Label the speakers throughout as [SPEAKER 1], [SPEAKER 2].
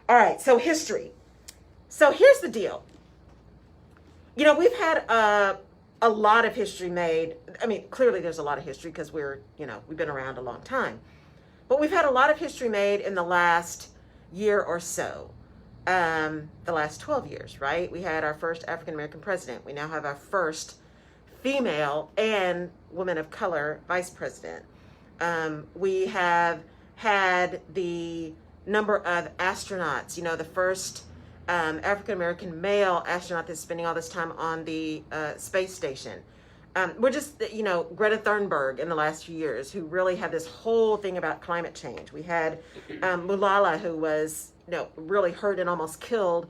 [SPEAKER 1] All right, so history. So here's the deal. You know, we've had a lot of history made. I mean, clearly there's a lot of history because we've been around a long time. But we've had a lot of history made in the last year or so. The last 12 years, right? We had our first African-American president. We now have our first female and woman of color vice president. We have had the number of astronauts, the first African-American male astronaut that's spending all this time on the space station. We're just, Greta Thunberg in the last few years, who really had this whole thing about climate change. We had Malala, who was, really hurt and almost killed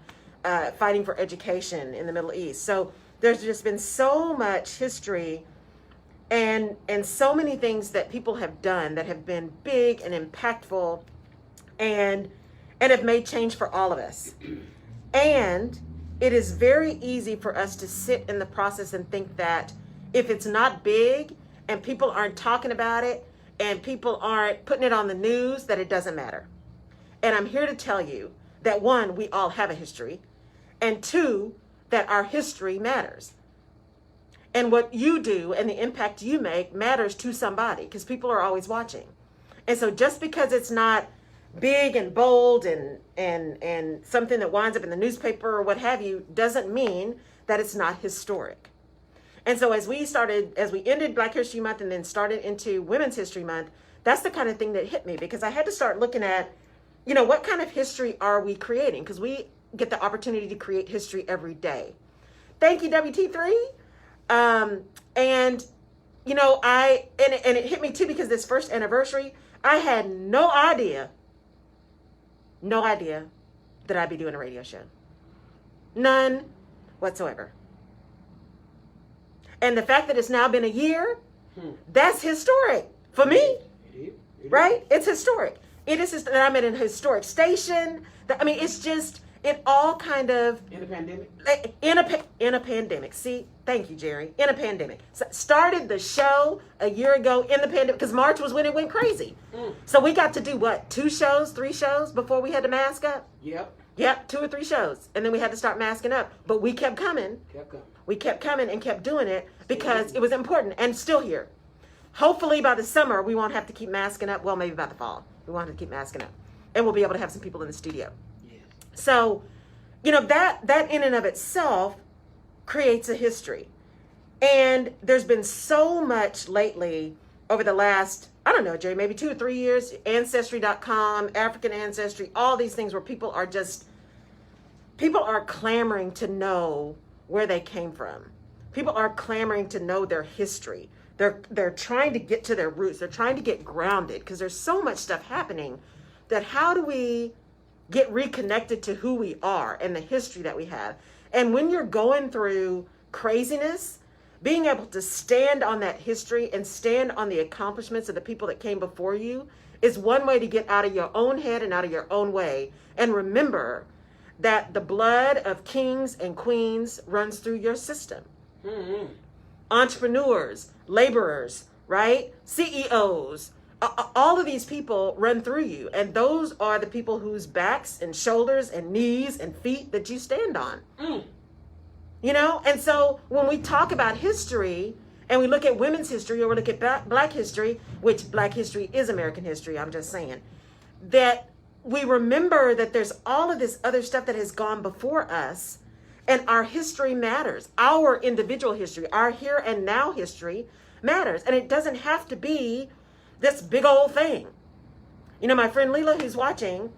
[SPEAKER 1] fighting for education in the Middle East. So there's just been so much history and so many things that people have done that have been big and impactful and have made change for all of us. And it is very easy for us to sit in the process and think that if it's not big and people aren't talking about it and people aren't putting it on the news, that it doesn't matter. And I'm here to tell you that, one, we all have a history, and two, that our history matters. And what you do and the impact you make matters to somebody, because people are always watching. And so just because it's not big and bold and something that winds up in the newspaper or what have you, doesn't mean that it's not historic. And so as we ended Black History Month and then started into Women's History Month, that's the kind of thing that hit me, because I had to start looking at, what kind of history are we creating? Because we get the opportunity to create history every day. Thank you, WT3. And it hit me too, because this first anniversary, I had no idea that I'd be doing a radio show. None whatsoever. And the fact that it's now been a year, that's historic for me. It is. Right? It's historic. It is that I'm at an historic station. It's just, it all kind of...
[SPEAKER 2] In a pandemic?
[SPEAKER 1] In a pandemic. See, thank you, Jerry. In a pandemic. So started the show a year ago in the pandemic, because March was when it went crazy. So we got to do what? 2 shows, 3 shows before we had to mask up? Yep, 2 or 3 shows. And then we had to start masking up. But we kept coming. We kept coming and kept doing it because it was important, and still here. Hopefully by the summer, we won't have to keep masking up. Well, maybe by the fall. We won't have to keep masking up. And we'll be able to have some people in the studio. Yeah. So, that in and of itself creates a history. And there's been so much lately over the last, I don't know, Jerry, maybe 2 or 3 years, Ancestry.com, African Ancestry, all these things where people are clamoring to know where they came from. People are clamoring to know their history. They're trying to get to their roots. They're trying to get grounded, because there's so much stuff happening that how do we get reconnected to who we are and the history that we have? And when you're going through craziness, being able to stand on that history and stand on the accomplishments of the people that came before you is one way to get out of your own head and out of your own way. And remember that the blood of kings and queens runs through your system. Mm-hmm. Entrepreneurs, laborers, right? CEOs, all of these people run through you. And those are the people whose backs and shoulders and knees and feet that you stand on. And so when we talk about history and we look at women's history, or we look at Black history, which Black history is American history, I'm just saying, that we remember that there's all of this other stuff that has gone before us, and our history matters. Our individual history, our here and now history matters. And it doesn't have to be this big old thing. My friend Leela, who's watching,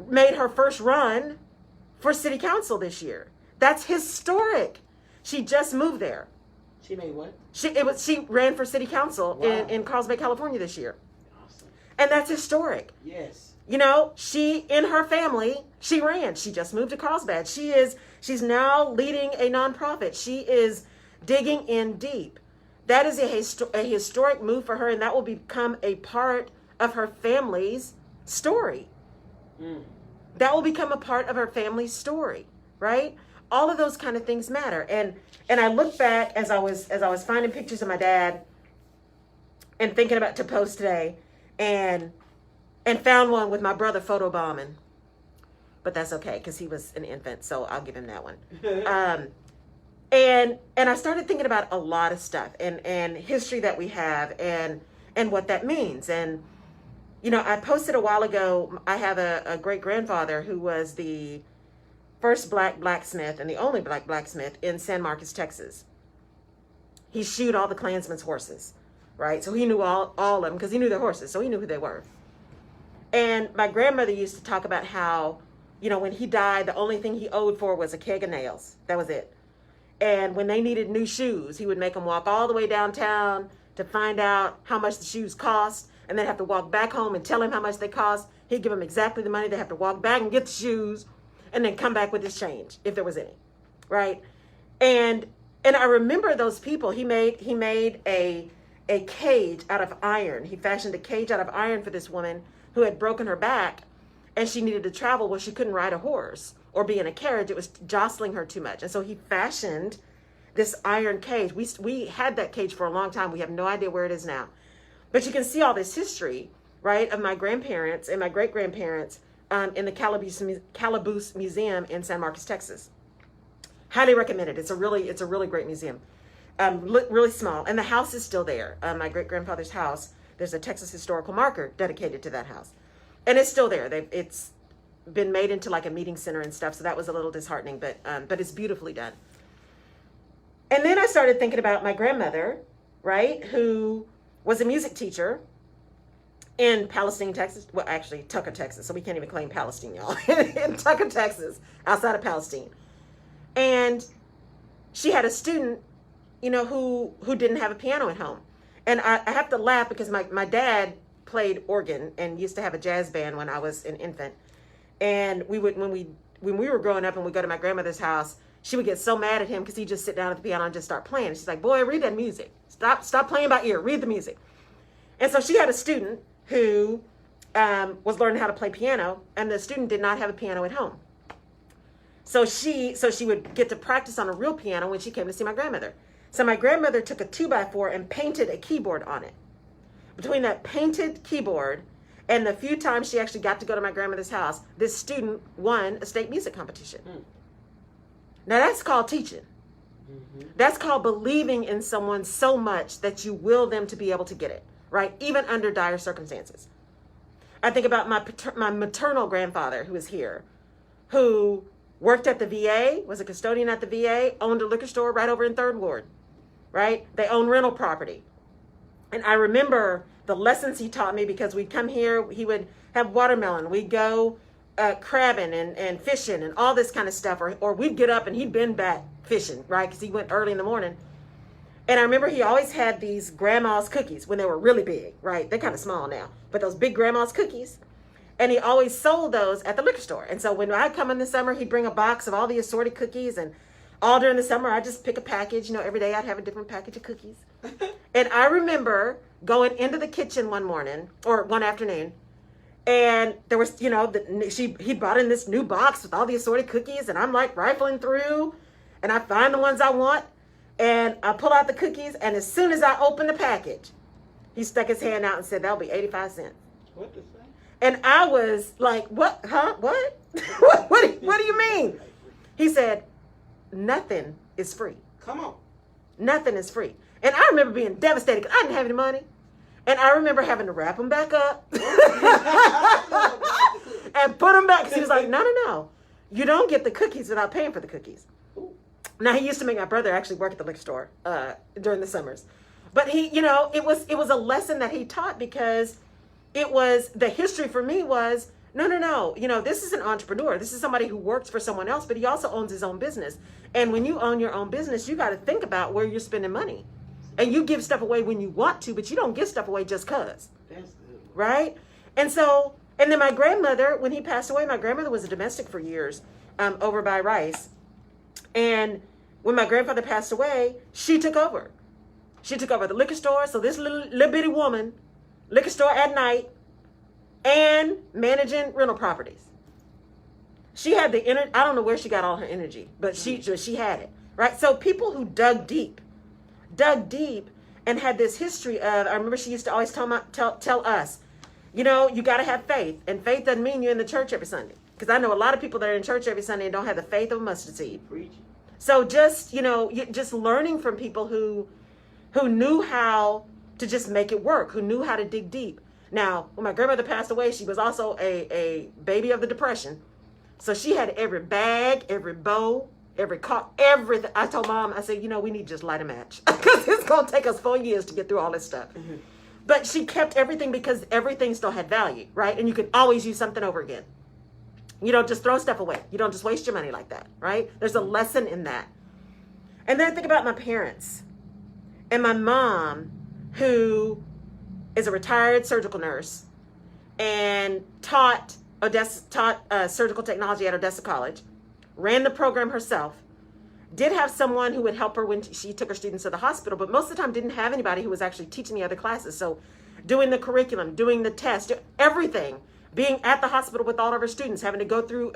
[SPEAKER 1] made her first run for city council this year. That's historic. She just moved there.
[SPEAKER 2] She made what?
[SPEAKER 1] She ran for city council in Carlsbad, California this year. Awesome. And that's historic.
[SPEAKER 2] Yes.
[SPEAKER 1] She, in her family, she ran. She just moved to Carlsbad. She's now leading a nonprofit. She is digging in deep. That is a historic move for her, and that will become a part of her family's story. That will become a part of her family's story, right? All of those kind of things matter. And I look back as I was finding pictures of my dad and thinking about to post today, and found one with my brother photobombing. but that's okay because he was an infant, so I'll give him that one. And I started thinking about a lot of stuff and history that we have and what that means. And I posted a while ago, I have a great grandfather who was the first black blacksmith and the only black blacksmith in San Marcos, Texas. He shoed all the Klansmen's horses, right? So he knew all of them because he knew their horses, so he knew who they were. And my grandmother used to talk about how, when he died, the only thing he owed for was a keg of nails. That was it. And when they needed new shoes, he would make them walk all the way downtown to find out how much the shoes cost, and then have to walk back home and tell him how much they cost. He'd give them exactly the money. They have to walk back and get the shoes and then come back with his change, if there was any, right? And I remember those people. He made a cage out of iron. He fashioned a cage out of iron for this woman who had broken her back, and she needed to travel. Well, she couldn't ride a horse or be in a carriage. It was jostling her too much. And so he fashioned this iron cage. We had that cage for a long time. We have no idea where it is now. But you can see all this history, right, of my grandparents and my great-grandparents in the Calaboose Museum in San Marcos, Texas. Highly recommend it. It's a really great museum. Really small. And the house is still there. My great-grandfather's house, there's a Texas historical marker dedicated to that house. And it's still there. It's been made into like a meeting center and stuff, so that was a little disheartening, but it's beautifully done. And then I started thinking about my grandmother, right, who was a music teacher in Palestine, Texas. Well, actually, Tucker, Texas, so we can't even claim Palestine, y'all. In Tucker, Texas, outside of Palestine. And she had a student, who didn't have a piano at home. And I have to laugh because my dad played organ and used to have a jazz band when I was an infant. And we would, when we were growing up and we'd go to my grandmother's house, she would get so mad at him because he'd just sit down at the piano and just start playing. She's like, boy, read that music. Stop playing by ear. Read the music. And so she had a student who was learning how to play piano, and the student did not have a piano at home. So she would get to practice on a real piano when she came to see my grandmother. So my grandmother took a 2x4 and painted a keyboard on it. Between that painted keyboard and the few times she actually got to go to my grandmother's house, this student won a state music competition. Now that's called teaching. That's called believing in someone so much that you will them to be able to get it, right? Even under dire circumstances. I think about my maternal grandfather who is here, who worked at the VA, was a custodian at the VA, owned a liquor store right over in 3rd Ward, right? They own rental property. And I remember the lessons he taught me because we'd come here, he would have watermelon, we'd go crabbing and fishing and all this kind of stuff, or we'd get up and he'd been back fishing, right? Because he went early in the morning. And I remember he always had these grandma's cookies when they were really big, right? They're kind of small now, but those big grandma's cookies. And he always sold those at the liquor store. And so when I'd come in the summer, he'd bring a box of all the assorted cookies. And all during the summer, I'd just pick a package. every day I'd have a different package of cookies. And I remember going into the kitchen one morning or one afternoon, and there was, he brought in this new box with all the assorted cookies. And I'm like rifling through, and I find the ones I want. And I pull out the cookies. And as soon as I open the package, he stuck his hand out and said, that'll be 85 cents.
[SPEAKER 2] What the fuck?
[SPEAKER 1] And I was like, what? Huh? What? what do you mean? He said, nothing is free.
[SPEAKER 2] Come on.
[SPEAKER 1] Nothing is free. And I remember being devastated because I didn't have any money. And I remember having to wrap them back up and put them back. Because he was like, no. You don't get the cookies without paying for the cookies. Now, he used to make my brother actually work at the liquor store during the summers. But he, it was a lesson that he taught because it was, the history for me was, no. This is an entrepreneur. This is somebody who works for someone else, but he also owns his own business. And when you own your own business, you got to think about where you're spending money. And you give stuff away when you want to, but you don't give stuff away just because.
[SPEAKER 2] That's good.
[SPEAKER 1] Right? And then my grandmother, when he passed away, my grandmother was a domestic for years over by Rice. And when my grandfather passed away, she took over. She took over the liquor store. So this little bitty woman, liquor store at night, and managing rental properties. She had the energy. I don't know where she got all her energy, but she had it, right? So people who dug deep and had this history of, I remember she used to always tell us, you got to have faith, and faith doesn't mean you're in the church every Sunday. Because I know a lot of people that are in church every Sunday and don't have the faith of a mustard seed.
[SPEAKER 2] Preach.
[SPEAKER 1] So just, just learning from people who knew how to just make it work, who knew how to dig deep. Now, when my grandmother passed away, she was also a baby of the Depression. So she had every bag, every bow, every car, everything. I told Mom, I said, we need to just light a match. Because it's going to take us 4 years to get through all this stuff. Mm-hmm. But she kept everything because everything still had value, right? And you could always use something over again. You don't just throw stuff away. You don't just waste your money like that, right? There's a lesson in that. And then I think about my parents and my mom, who is a retired surgical nurse and taught surgical technology at Odessa College, ran the program herself, did have someone who would help her when she took her students to the hospital, but most of the time didn't have anybody who was actually teaching the other classes. So doing the curriculum, doing the test, everything, being at the hospital with all of her students, having to go through,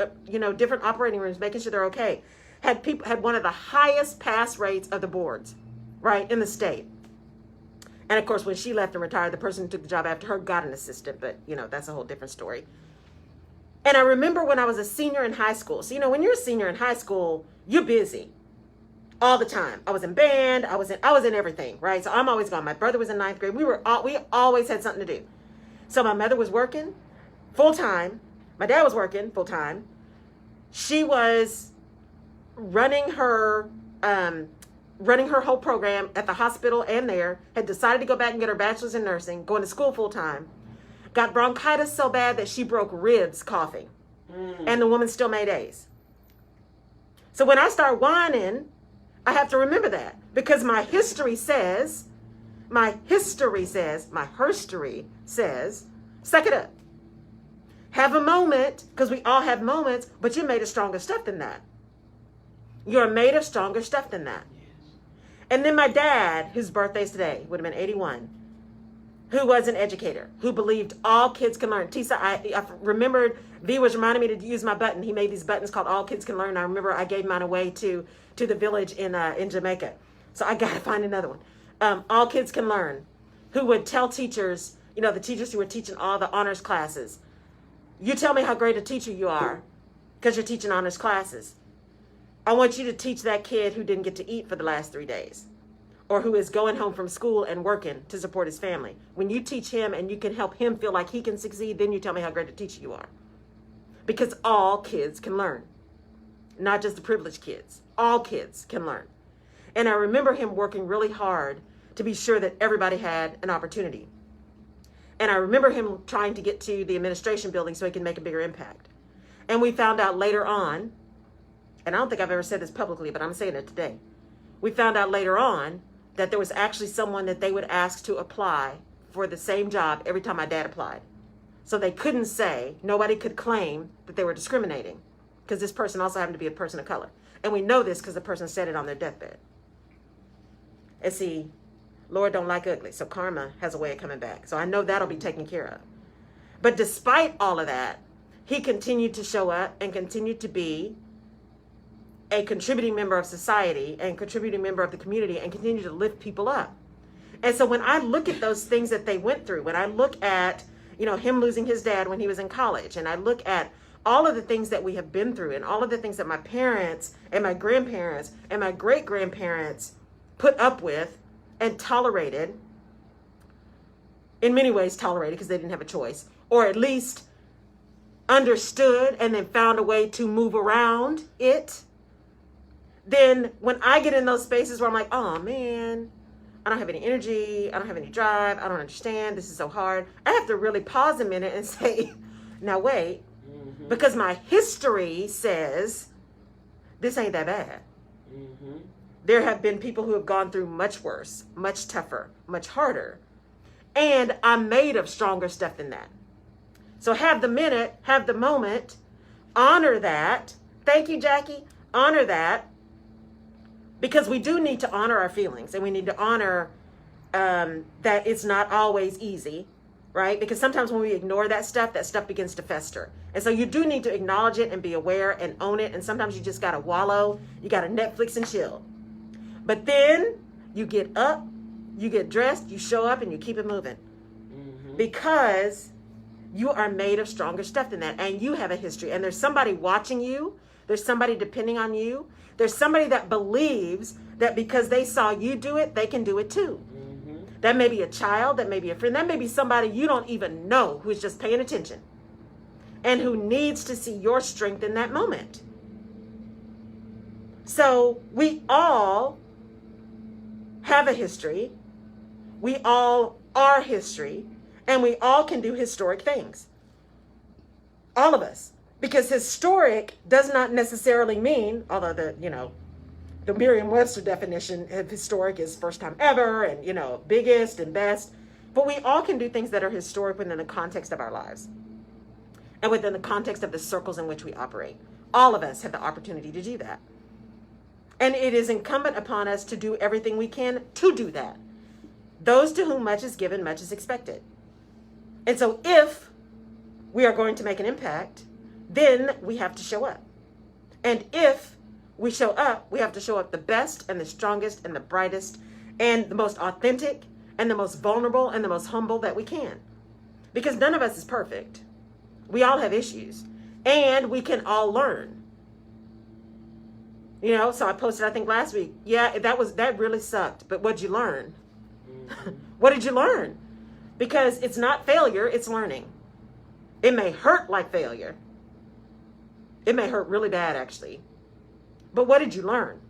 [SPEAKER 1] different operating rooms, making sure they're okay. Had one of the highest pass rates of the boards, right, in the state. And of course, when she left and retired, the person who took the job after her got an assistant, but that's a whole different story. And I remember when I was a senior in high school. So, when you're a senior in high school, you're busy all the time. I was in band. I was in everything, right? So I'm always gone. My brother was in 9th grade. We always had something to do. So my mother was working full time. My dad was working full time. She was running her whole program at the hospital and there, had decided to go back and get her bachelor's in nursing, going to school full time, got bronchitis so bad that she broke ribs coughing. And the woman still made A's. So when I start whining, I have to remember that, because my herstory says, suck it up. Have a moment, because we all have moments, but you're made of stronger stuff than that. You're made of stronger stuff than that. Yes. And then my dad, whose birthday's today, would have been 81, who was an educator, who believed all kids can learn. Tisa, I remembered, V was reminding me to use my button. He made these buttons called All Kids Can Learn. I remember I gave mine away to the village in Jamaica. So I got to find another one. All Kids Can Learn, who would tell teachers, the teachers who were teaching all the honors classes, you tell me how great a teacher you are because you're teaching honors classes. I want you to teach that kid who didn't get to eat for the last 3 days, or who is going home from school and working to support his family. When you teach him and you can help him feel like he can succeed, then you tell me how great a teacher you are. Because all kids can learn, not just the privileged kids. All kids can learn. And I remember him working really hard to be sure that everybody had an opportunity. And I remember him trying to get to the administration building so he can make a bigger impact. And we found out later on, and I don't think I've ever said this publicly, but I'm saying it today. We found out later on that there was actually someone that they would ask to apply for the same job every time my dad applied. So they couldn't say, nobody could claim that they were discriminating, because this person also happened to be a person of color. And we know this because the person said it on their deathbed. And see, Lord don't like ugly, so karma has a way of coming back. So I know that'll be taken care of. But despite all of that, he continued to show up and continued to be a contributing member of society and contributing member of the community and continue to lift people up. And so when I look at those things that they went through, when I look at, him losing his dad when he was in college, and I look at all of the things that we have been through and all of the things that my parents and my grandparents and my great-grandparents put up with and tolerated, in many ways tolerated because they didn't have a choice, or at least understood and then found a way to move around it, then when I get in those spaces where I'm like, oh man, I don't have any energy, I don't have any drive, I don't understand, this is so hard, I have to really pause a minute and say, now wait, because my history says this ain't that bad. Mm-hmm. There have been people who have gone through much worse, much tougher, much harder, and I'm made of stronger stuff than that. So have the minute, have the moment, honor that. Thank you, Jackie. Honor that. Because we do need to honor our feelings, and we need to honor that it's not always easy, right? Because sometimes when we ignore that stuff begins to fester. And so you do need to acknowledge it and be aware and own it. And sometimes you just got to wallow. You got to Netflix and chill. But then you get up, you get dressed, you show up, and you keep it moving. Mm-hmm. Because You are made of stronger stuff than that. And you have a history. And there's somebody watching you. There's somebody depending on you. There's somebody that believes that because they saw you do it, they can do it too. That may be a child. That may be a friend. That may be somebody you don't even know who's just paying attention and who needs to see your strength in that moment. So we all have a history. We all are history. And we all can do historic things. All of us. Because historic does not necessarily mean, although the Merriam-Webster definition of historic is first time ever and, biggest and best. But we all can do things that are historic within the context of our lives and within the context of the circles in which we operate. All of us have the opportunity to do that. And it is incumbent upon us to do everything we can to do that. Those to whom much is given, much is expected. And so if we are going to make an impact, then we have to show up. And if we show up, we have to show up the best and the strongest and the brightest and the most authentic and the most vulnerable and the most humble that we can. Because none of us is perfect. We all have issues. And we can all learn. So I posted, I think last week, that really sucked. But what'd you learn? What did you learn? Because it's not failure, it's learning. It may hurt like failure. It may hurt really bad, actually. But what did you learn?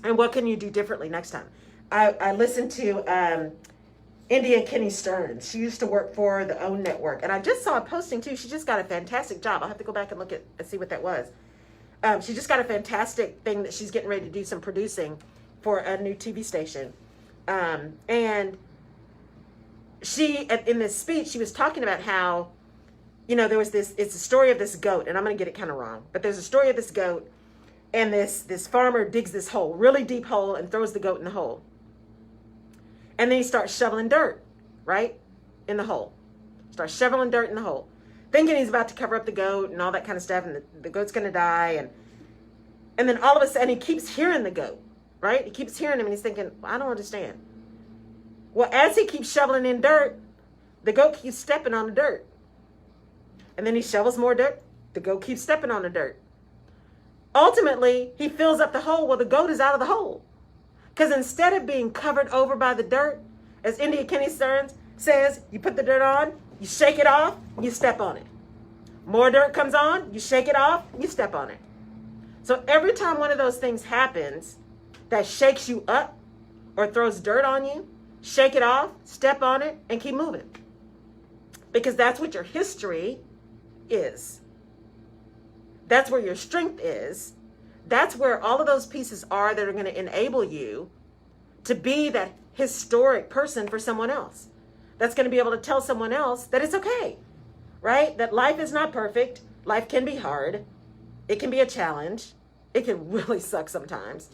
[SPEAKER 1] And what can you do differently next time? I listened to India and Kenny Stearns. She used to work for the OWN Network. And I just saw a posting, too. She just got a fantastic job. I'll have to go back and look at and see what that was. She just got a fantastic thing that she's getting ready to do some producing for a new TV station. And she, in this speech, she was talking about how, there was it's a story of this goat, and I'm going to get it kind of wrong, but there's a story of this goat, and this farmer digs this hole, really deep hole, and throws the goat in the hole. And then he starts shoveling dirt, right, in the hole. Starts shoveling dirt in the hole, thinking he's about to cover up the goat and all that kind of stuff, and the goat's going to die. And then all of a sudden, he keeps hearing the goat, right? He keeps hearing him, and he's thinking, I don't understand. Well, as he keeps shoveling in dirt, the goat keeps stepping on the dirt. And then he shovels more dirt. The goat keeps stepping on the dirt. Ultimately, he fills up the hole. Well, the goat is out of the hole. Because instead of being covered over by the dirt, as India Kenny Stearns says, you put the dirt on, you shake it off, you step on it. More dirt comes on, you shake it off, you step on it. So every time one of those things happens that shakes you up or throws dirt on you, shake it off, step on it, and keep moving. Because that's what your history is. That's where your strength is. That's where all of those pieces are that are going to enable you to be that historic person for someone else. That's going to be able to tell someone else that it's okay, right? That life is not perfect. Life can be hard. It can be a challenge. It can really suck sometimes.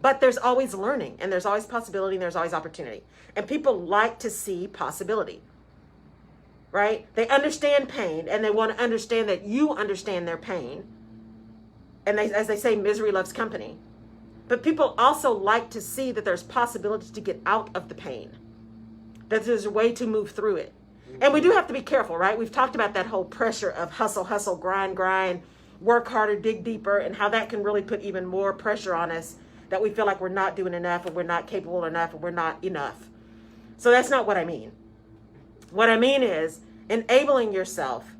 [SPEAKER 1] But there's always learning, and there's always possibility, and there's always opportunity. And people like to see possibility, right? They understand pain, and they want to understand that you understand their pain. And as they say, misery loves company. But people also like to see that there's possibility to get out of the pain, that there's a way to move through it. And we do have to be careful, right? We've talked about that whole pressure of hustle, hustle, grind, grind, work harder, dig deeper, and how that can really put even more pressure on us, that we feel like we're not doing enough, or we're not capable enough, or we're not enough. So that's not what I mean. What I mean is enabling yourself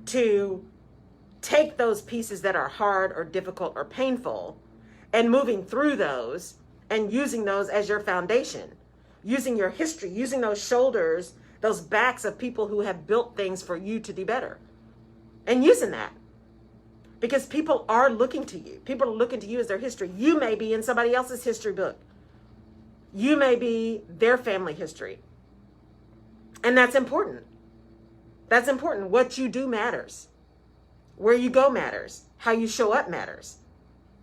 [SPEAKER 1] to take those pieces that are hard or difficult or painful and moving through those and using those as your foundation, using your history, using those shoulders, those backs of people who have built things for you to do better, and using that. Because people are looking to you. People are looking to you as their history. You may be in somebody else's history book. You may be their family history. And that's important. That's important. What you do matters. Where you go matters. How you show up matters.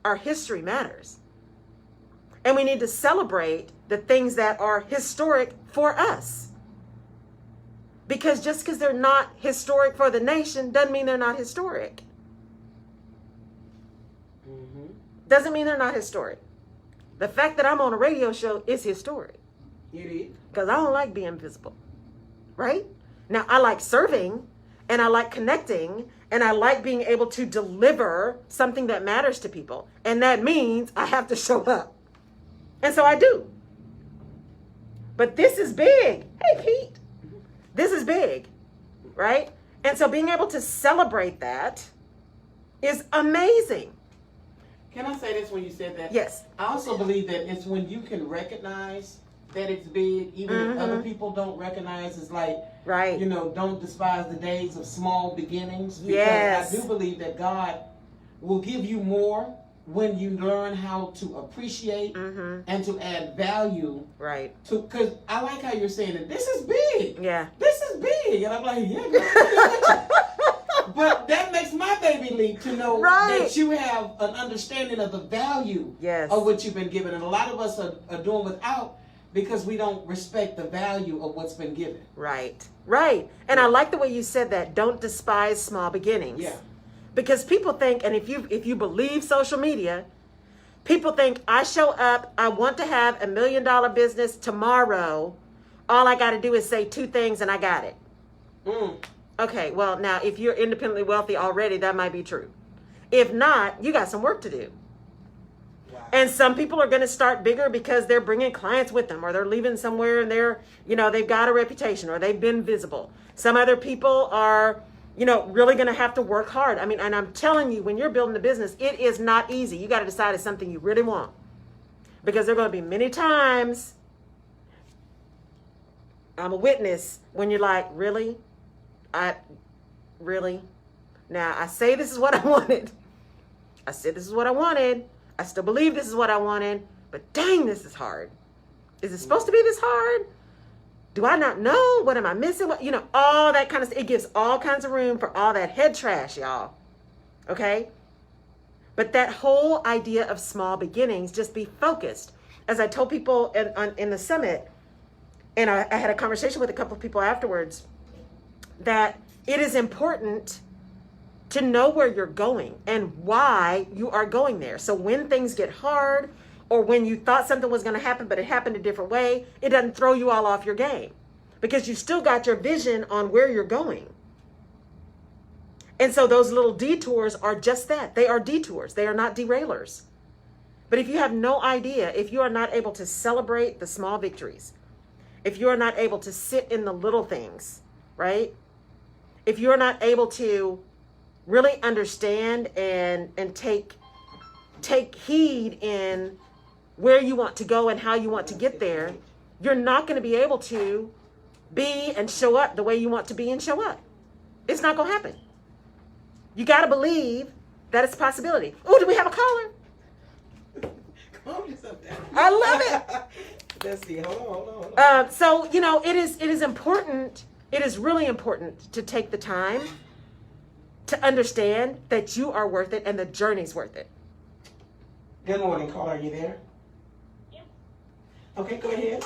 [SPEAKER 1] Our history matters. And we need to celebrate the things that are historic for us. Because just because they're not historic for the nation doesn't mean they're not historic. Doesn't mean they're not historic. The fact that I'm on a radio show is historic. It is. Because I don't like being visible. Right? Now, I like serving, and I like connecting, and I like being able to deliver something that matters to people. And that means I have to show up. And so I do. But this is big. Hey, Pete. This is big, right? And so being able to celebrate that is amazing.
[SPEAKER 2] Can I say this when you said that?
[SPEAKER 1] Yes.
[SPEAKER 2] I also believe that it's when you can recognize that it's big, even if other people don't recognize. It's like,
[SPEAKER 1] right.
[SPEAKER 2] Don't despise the days of small beginnings. Because
[SPEAKER 1] yes.
[SPEAKER 2] I do believe that God will give you more when you learn how to appreciate and to add value.
[SPEAKER 1] Right.
[SPEAKER 2] Because I like how you're saying it. This is big.
[SPEAKER 1] Yeah.
[SPEAKER 2] This is big. And I'm like, yeah, God. But that makes my baby leap to know that you have an understanding of the value of what you've been given. And a lot of us are doing without because we don't respect the value of what's been given.
[SPEAKER 1] Right. Right. And I like the way you said that. Don't despise small beginnings.
[SPEAKER 2] Yeah.
[SPEAKER 1] Because people think, and if you believe social media, people think I show up, I want to have $1 million business tomorrow. All I got to do is say 2 things and I got it. Okay, well, now, if you're independently wealthy already, that might be true. If not, you got some work to do. Wow. And some people are going to start bigger because they're bringing clients with them, or they're leaving somewhere and they've got a reputation, or they've been visible. Some other people are, really going to have to work hard. I mean, and I'm telling you, when you're building a business, it is not easy. You got to decide it's something you really want. Because there are going to be many times, I'm a witness, when you're like, really? Now, I say this is what I wanted. I said this is what I wanted. I still believe this is what I wanted. But dang, this is hard. Is it supposed to be this hard? Do I not know? What am I missing? All that kind of stuff. It gives all kinds of room for all that head trash, y'all. Okay? But that whole idea of small beginnings, just be focused. As I told people in the summit, and I had a conversation with a couple of people afterwards, that it is important to know where you're going and why you are going there. So when things get hard, or when you thought something was going to happen, but it happened a different way, it doesn't throw you all off your game, because you still got your vision on where you're going. And so those little detours are just that. They are detours. They are not derailers. But if you have no idea, if you are not able to celebrate the small victories, if you are not able to sit in the little things, right? If you're not able to really understand and take heed in where you want to go and how you want to get there, you're not going to be able to be and show up the way you want to be and show up. It's not going to happen. You got to believe that it's a possibility. Oh, do we have a caller?
[SPEAKER 2] Calm yourself down.
[SPEAKER 1] I love it.
[SPEAKER 2] Let's see. Hold on.
[SPEAKER 1] So, it is important. It is really important to take the time to understand that you are worth it and the journey's worth it.
[SPEAKER 2] Good morning, caller. Are you there?
[SPEAKER 3] Yeah.
[SPEAKER 2] Okay, go ahead.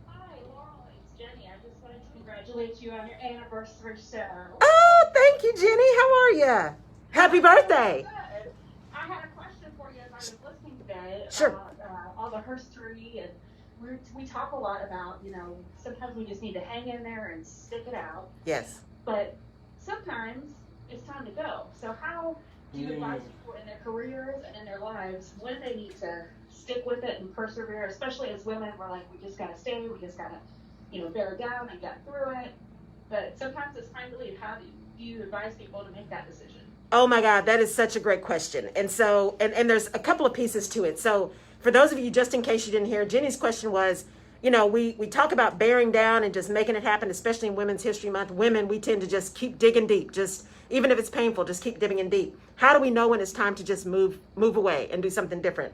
[SPEAKER 3] Hi, Laurel. It's Jenny. I just wanted to congratulate you on your anniversary show.
[SPEAKER 1] Oh, thank you, Jenny. How are you? Happy birthday.
[SPEAKER 3] Good. I had a question for you as I was listening today
[SPEAKER 1] Sure.
[SPEAKER 3] about all the history, and we talk a lot about, sometimes we just need to hang in there and stick it out.
[SPEAKER 1] Yes.
[SPEAKER 3] But sometimes it's time to go. So how do you advise people in their careers and in their lives when they need to stick with it and persevere, especially as women? We're like, we just got to stay, we just got to, bear down and get through it. But sometimes it's time to leave. How do you advise people to make that decision?
[SPEAKER 1] Oh my God, that is such a great question. And so, and there's a couple of pieces to it. So for those of you, just in case you didn't hear, Jenny's question was, we talk about bearing down and just making it happen, especially in Women's History Month. Women, we tend to just keep digging deep. Just, even if it's painful, just keep digging in deep. How do we know when it's time to just move away and do something different?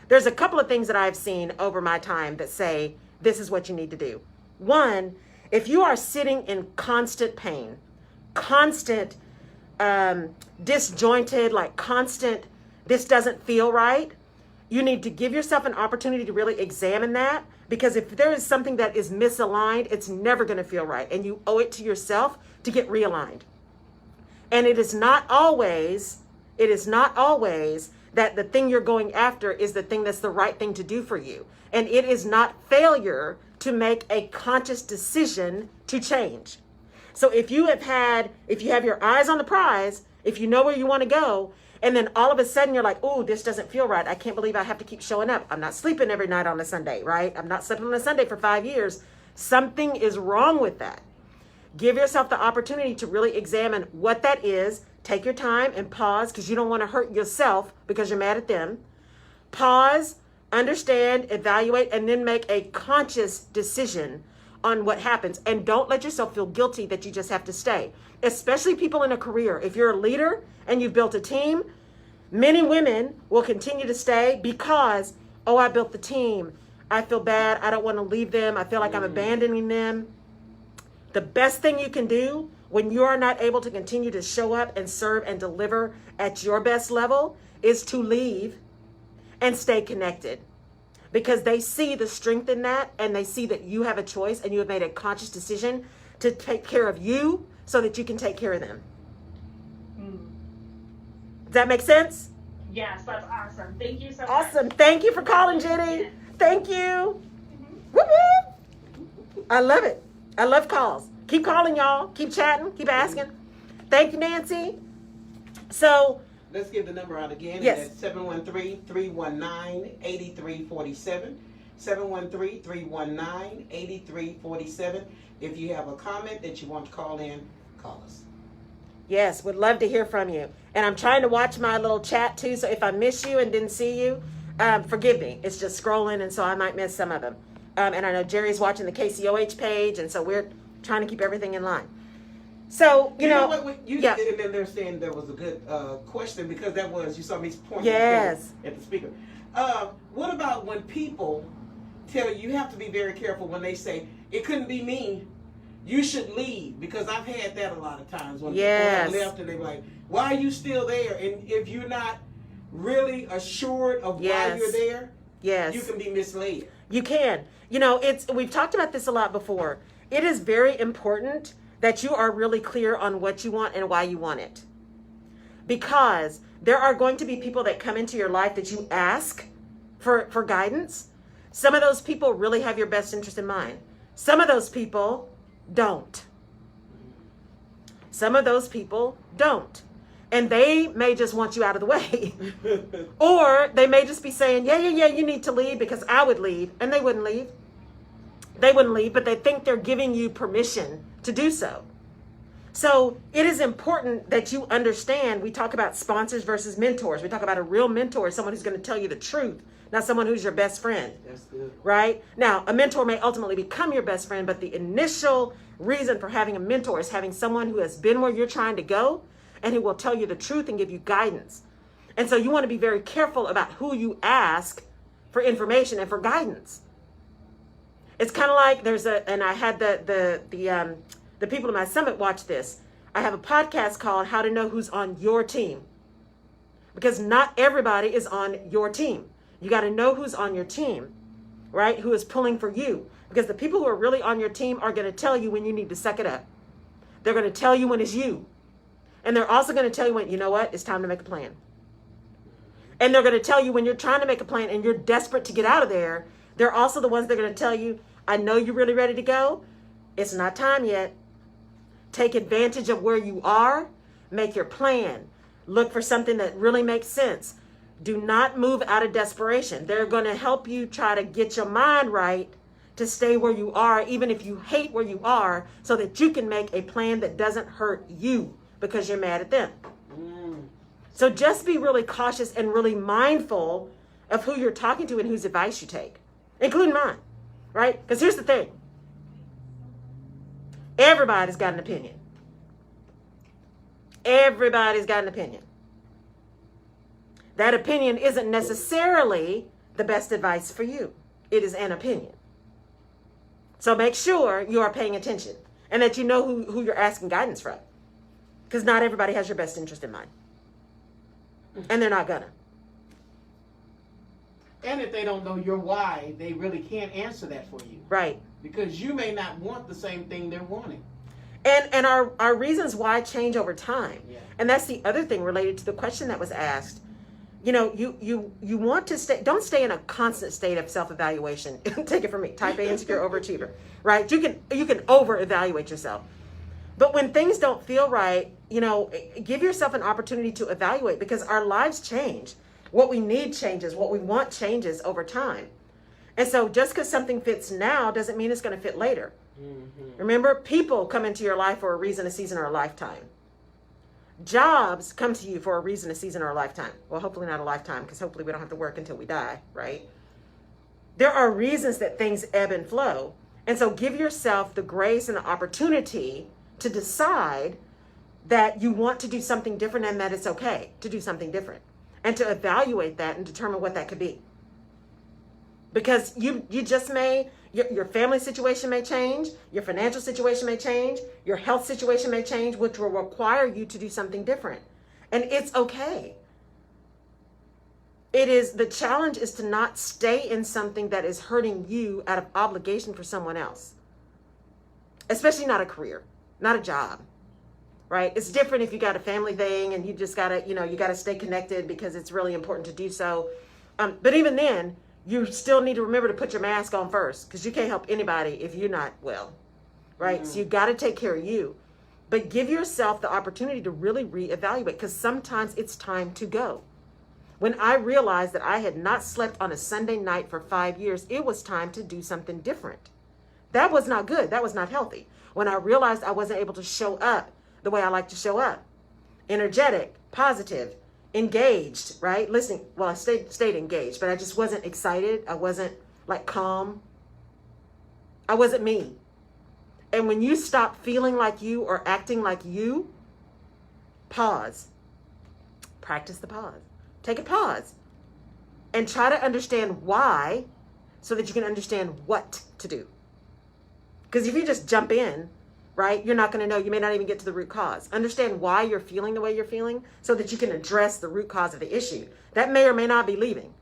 [SPEAKER 1] There's a couple of things that I've seen over my time that say, this is what you need to do. One, if you are sitting in constant pain, constant disjointed, like constant, this doesn't feel right, you need to give yourself an opportunity to really examine that, because if there is something that is misaligned, it's never going to feel right, and you owe it to yourself to get realigned. And it is not always that the thing you're going after is the thing that's the right thing to do for you. And it is not failure to make a conscious decision to change. So if you have your eyes on the prize, if you know where you want to go, and then all of a sudden you're like, oh, this doesn't feel right. I can't believe I have to keep showing up. I'm not sleeping every night on a Sunday, right? I'm not sleeping on a Sunday for 5 years. Something is wrong with that. Give yourself the opportunity to really examine what that is. Take your time and pause, because you don't want to hurt yourself because you're mad at them. Pause, understand, evaluate, and then make a conscious decision on what happens. And don't let yourself feel guilty that you just have to stay. Especially people in a career. If you're a leader and you've built a team, many women will continue to stay because, oh, I built the team. I feel bad. I don't want to leave them. I feel like I'm abandoning them. The best thing you can do when you are not able to continue to show up and serve and deliver at your best level is to leave and stay connected, because they see the strength in that, and they see that you have a choice and you have made a conscious decision to take care of you so that you can take care of them. Does that make sense?
[SPEAKER 3] Yes, that's awesome. Thank you so much.
[SPEAKER 1] Awesome. Thank you for calling, Jenny. Thank you. Woo-hoo. I love it. I love calls. Keep calling, y'all. Keep chatting. Keep asking. Thank you, Nancy. So
[SPEAKER 2] let's give the number out again.
[SPEAKER 1] Yes.
[SPEAKER 2] It's 713-319-8347. 713-319-8347. If you have a comment that you want to call in, call us.
[SPEAKER 1] Yes, would love to hear from you. And I'm trying to watch my little chat too, so if I miss you and didn't see you, forgive me. It's just scrolling, and so I might miss some of them. And I know Jerry's watching the KCOH page, and so we're trying to keep everything in line. So, you know
[SPEAKER 2] what you did in there saying there was a good question, because that was, you saw me pointing
[SPEAKER 1] yes.
[SPEAKER 2] at the speaker. What about when people tell you have to be very careful when they say, it couldn't be me, you should leave? Because I've had that a lot of times when people have left and they're like, why are you still there? And if you're not really assured of why you're there, you can be misled.
[SPEAKER 1] You can. You know, we've talked about this a lot before. It is very important that you are really clear on what you want and why you want it. Because there are going to be people that come into your life that you ask for guidance. Some of those people really have your best interest in mind. Some of those people don't. Some of those people don't. And they may just want you out of the way. Or they may just be saying, yeah, you need to leave because I would leave. And they wouldn't leave. They wouldn't leave, but they think they're giving you permission to do so. So it is important that you understand, we talk about sponsors versus mentors. We talk about a real mentor, someone who's going to tell you the truth, not someone who's your best friend.
[SPEAKER 2] That's good.
[SPEAKER 1] Right? Now, a mentor may ultimately become your best friend, but the initial reason for having a mentor is having someone who has been where you're trying to go and who will tell you the truth and give you guidance. And so you want to be very careful about who you ask for information and for guidance. It's kind of like and I had the people in my summit watch this. I have a podcast called How to Know Who's on Your Team. Because not everybody is on your team. You got to know who's on your team, right? Who is pulling for you. Because the people who are really on your team are going to tell you when you need to suck it up. They're going to tell you when it's you. And they're also going to tell you when, you know what, it's time to make a plan. And they're going to tell you when you're trying to make a plan and you're desperate to get out of there. They're also the ones that are going to tell you, I know you're really ready to go. It's not time yet. Take advantage of where you are. Make your plan. Look for something that really makes sense. Do not move out of desperation. They're going to help you try to get your mind right to stay where you are, even if you hate where you are, so that you can make a plan that doesn't hurt you because you're mad at them. So just be really cautious and really mindful of who you're talking to and whose advice you take, including mine, right? Because here's the thing. Everybody's got an opinion. Everybody's got an opinion. That opinion isn't necessarily the best advice for you. It is an opinion. So make sure you are paying attention and that you know who you're asking guidance from. Because not everybody has your best interest in mind. And they're not gonna.
[SPEAKER 2] And if they don't know your why, they really can't answer that for you.
[SPEAKER 1] Right.
[SPEAKER 2] Because you may not want the same thing they're wanting.
[SPEAKER 1] And our reasons why change over time.
[SPEAKER 2] Yeah.
[SPEAKER 1] And that's the other thing related to the question that was asked. You know, you want to don't stay in a constant state of self-evaluation. Take it from me, type A insecure overachiever, right? You can over-evaluate yourself. But when things don't feel right, give yourself an opportunity to evaluate, because our lives change. What we need changes. What we want changes over time. And so just because something fits now doesn't mean it's going to fit later. Mm-hmm. Remember, people come into your life for a reason, a season, or a lifetime. Jobs come to you for a reason, a season, or a lifetime. Well, hopefully not a lifetime, because hopefully we don't have to work until we die, right? There are reasons that things ebb and flow. And so give yourself the grace and the opportunity to decide that you want to do something different and that it's okay to do something different, and to evaluate that and determine what that could be. Because you just may, your family situation may change, your financial situation may change, your health situation may change, which will require you to do something different. And it's okay. The challenge is to not stay in something that is hurting you out of obligation for someone else. Especially not a career, not a job, right? It's different if you got a family thing and you just gotta, you gotta stay connected because it's really important to do so. But even then, you still need to remember to put your mask on first, because you can't help anybody if you're not well, right? So you got to take care of you. But give yourself the opportunity to really reevaluate, because sometimes it's time to go. When I realized that I had not slept on a Sunday night for 5 years, it was time to do something different. That was not good. That was not healthy. When I realized I wasn't able to show up the way I like to show up, energetic, positive, engaged, right? Listening. Well, I stayed engaged, but I just wasn't excited. I wasn't like calm. I wasn't me. And when you stop feeling like you or acting like you, pause. Practice the pause. Take a pause and try to understand why, so that you can understand what to do. Because if you just jump in, right, you're not going to know. You may not even get to the root cause. Understand why you're feeling the way you're feeling, so that you can address the root cause of the issue. That may or may not be leaving.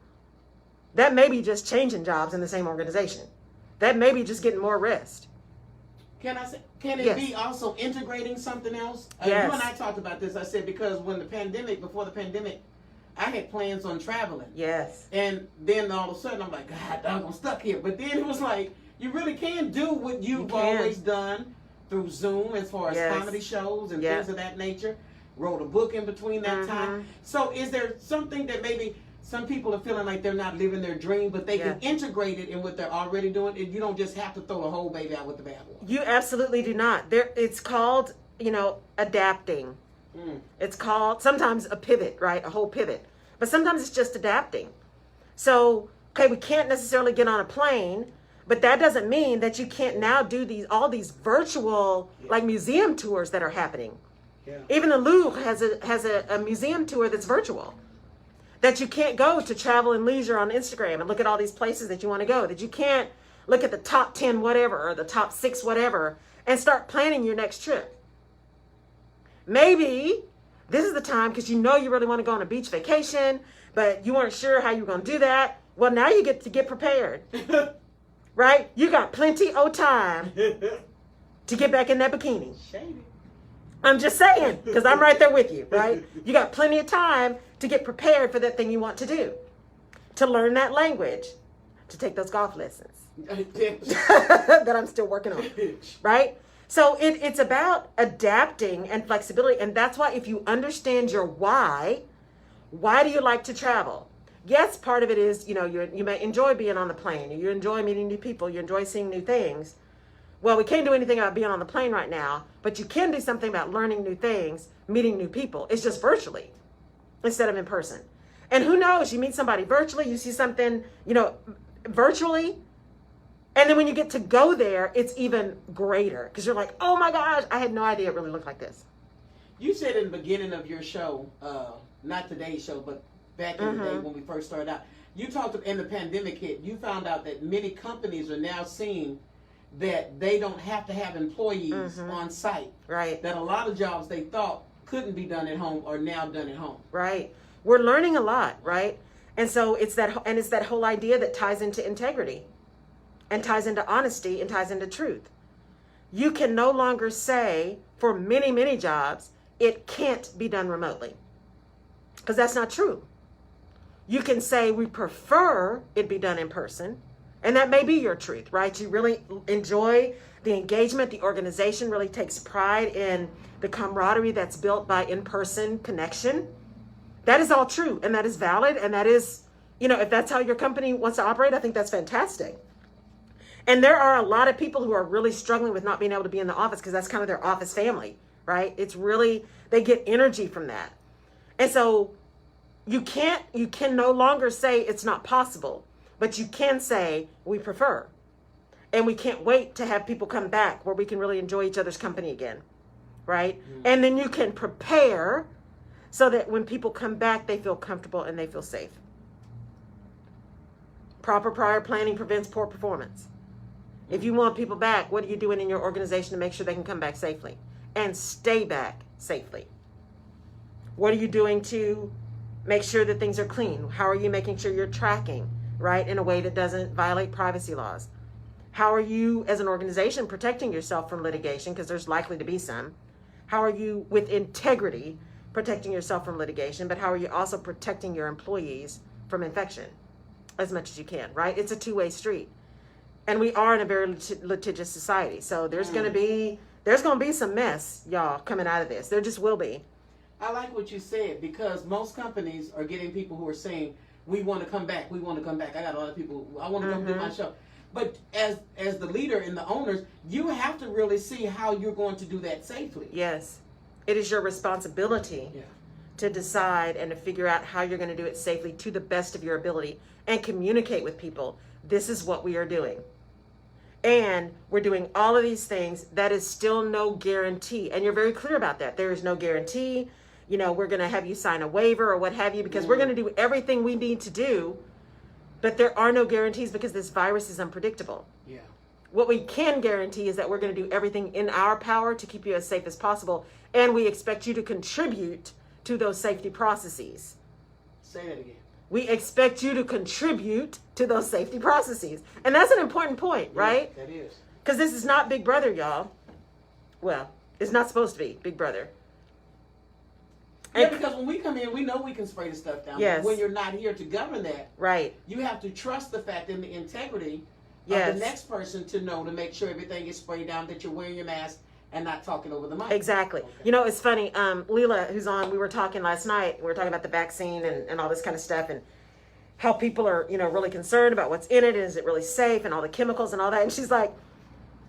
[SPEAKER 1] That may be just changing jobs in the same organization. That may be just getting more rest.
[SPEAKER 2] Can it be also integrating something else?
[SPEAKER 1] Yes.
[SPEAKER 2] You and I talked about this. I said, because before the pandemic, I had plans on traveling.
[SPEAKER 1] Yes.
[SPEAKER 2] And then all of a sudden I'm like, God, dog, I'm stuck here. But then it was like, you really can do what you've always done through Zoom, as far as comedy shows and things of that nature. Wrote a book in between that time. So is there something that maybe some people are feeling like they're not living their dream, but they can integrate it in what they're already doing, and you don't just have to throw the whole baby out with the bathwater? You
[SPEAKER 1] absolutely do not. It's called, adapting. It's called sometimes a pivot, right? A whole pivot. But sometimes it's just adapting. So, okay, we can't necessarily get on a plane, but that doesn't mean that you can't now do all these virtual like museum tours that are happening. Yeah. Even the Louvre has a museum tour that's virtual. That you can't go to Travel and Leisure on Instagram and look at all these places that you want to go. That you can't look at the top 10 whatever or the top 6 whatever and start planning your next trip. Maybe this is the time, because you really want to go on a beach vacation, but you weren't sure how you were going to do that. Well, now you get to get prepared. Right? You got plenty of time to get back in that bikini.
[SPEAKER 2] Shady.
[SPEAKER 1] I'm just saying, because I'm right there with you, right? You got plenty of time to get prepared for that thing you want to do, to learn that language, to take those golf lessons that I'm still working on, right? So it's about adapting and flexibility. And that's why, if you understand your why do you like to travel? Yes, part of it is, you may enjoy being on the plane. You enjoy meeting new people. You enjoy seeing new things. Well, we can't do anything about being on the plane right now, but you can do something about learning new things, meeting new people. It's just virtually instead of in person. And who knows, you meet somebody virtually, you see something, virtually. And then when you get to go there, it's even greater, because you're like, oh my gosh, I had no idea it really looked like this.
[SPEAKER 2] You said in the beginning of your show, not today's show, but back in the day when we first started out, you talked, in the pandemic hit, you found out that many companies are now seeing that they don't have to have employees on site.
[SPEAKER 1] Right.
[SPEAKER 2] That a lot of jobs they thought couldn't be done at home are now done at home.
[SPEAKER 1] Right. We're learning a lot, right? And so it's that whole idea that ties into integrity and ties into honesty and ties into truth. You can no longer say for many, many jobs, it can't be done remotely, because that's not true. You can say we prefer it be done in person, And that may be your truth, right? You really enjoy the engagement. The organization really takes pride in the camaraderie that's built by in-person connection. That is all true, and that is valid, and that is, if that's how your company wants to operate, I think that's fantastic. And there are a lot of people who are really struggling with not being able to be in the office because that's kind of their office family, right? It's really, they get energy from that. And so you can no longer say it's not possible, but you can say we prefer. And we can't wait to have people come back where we can really enjoy each other's company again, right? Mm-hmm. And then you can prepare so that when people come back, they feel comfortable and they feel safe. Proper prior planning prevents poor performance. If you want people back, what are you doing in your organization to make sure they can come back safely and stay back safely? What are you doing to make sure that things are clean? How are you making sure you're tracking, right, in a way that doesn't violate privacy laws? How are you, as an organization, protecting yourself from litigation, because there's likely to be some? How are you, with integrity, protecting yourself from litigation, but how are you also protecting your employees from infection as much as you can, right? It's a two-way street. And we are in a very litigious society. So there's going to be some mess, y'all, coming out of this. There just will be.
[SPEAKER 2] I like what you said, because most companies are getting people who are saying, we want to come back. We want to come back. I got a lot of people, I want to come do my show. But as the leader and the owners, you have to really see how you're going to do that safely.
[SPEAKER 1] Yes. It is your responsibility to decide and to figure out how you're going to do it safely to the best of your ability and communicate with people. This is what we are doing. And we're doing all of these things. That is still no guarantee. And you're very clear about that. There is no guarantee. We're going to have you sign a waiver or what have you, because we're going to do everything we need to do. But there are no guarantees because this virus is unpredictable. Yeah. What we can guarantee is that we're going to do everything in our power to keep you as safe as possible. And we expect you to contribute to those safety processes.
[SPEAKER 2] Say that again.
[SPEAKER 1] We expect you to contribute to those safety processes. And that's an important point, right?
[SPEAKER 2] That is.
[SPEAKER 1] Because this is not Big Brother, y'all. Well, it's not supposed to be Big Brother.
[SPEAKER 2] Yeah, because when we come in, we know we can spray the stuff down.
[SPEAKER 1] Yes.
[SPEAKER 2] But when you're not here to govern that,
[SPEAKER 1] right,
[SPEAKER 2] you have to trust the fact and the integrity
[SPEAKER 1] yes.
[SPEAKER 2] of the next person to know, to make sure everything is sprayed down, that you're wearing your mask and not talking over the mic.
[SPEAKER 1] Exactly. Okay. It's funny. Leela, who's on, we were talking last night. We were talking about the vaccine and all this kind of stuff, and how people are, really concerned about what's in it. And is it really safe, and all the chemicals and all that. And she's like,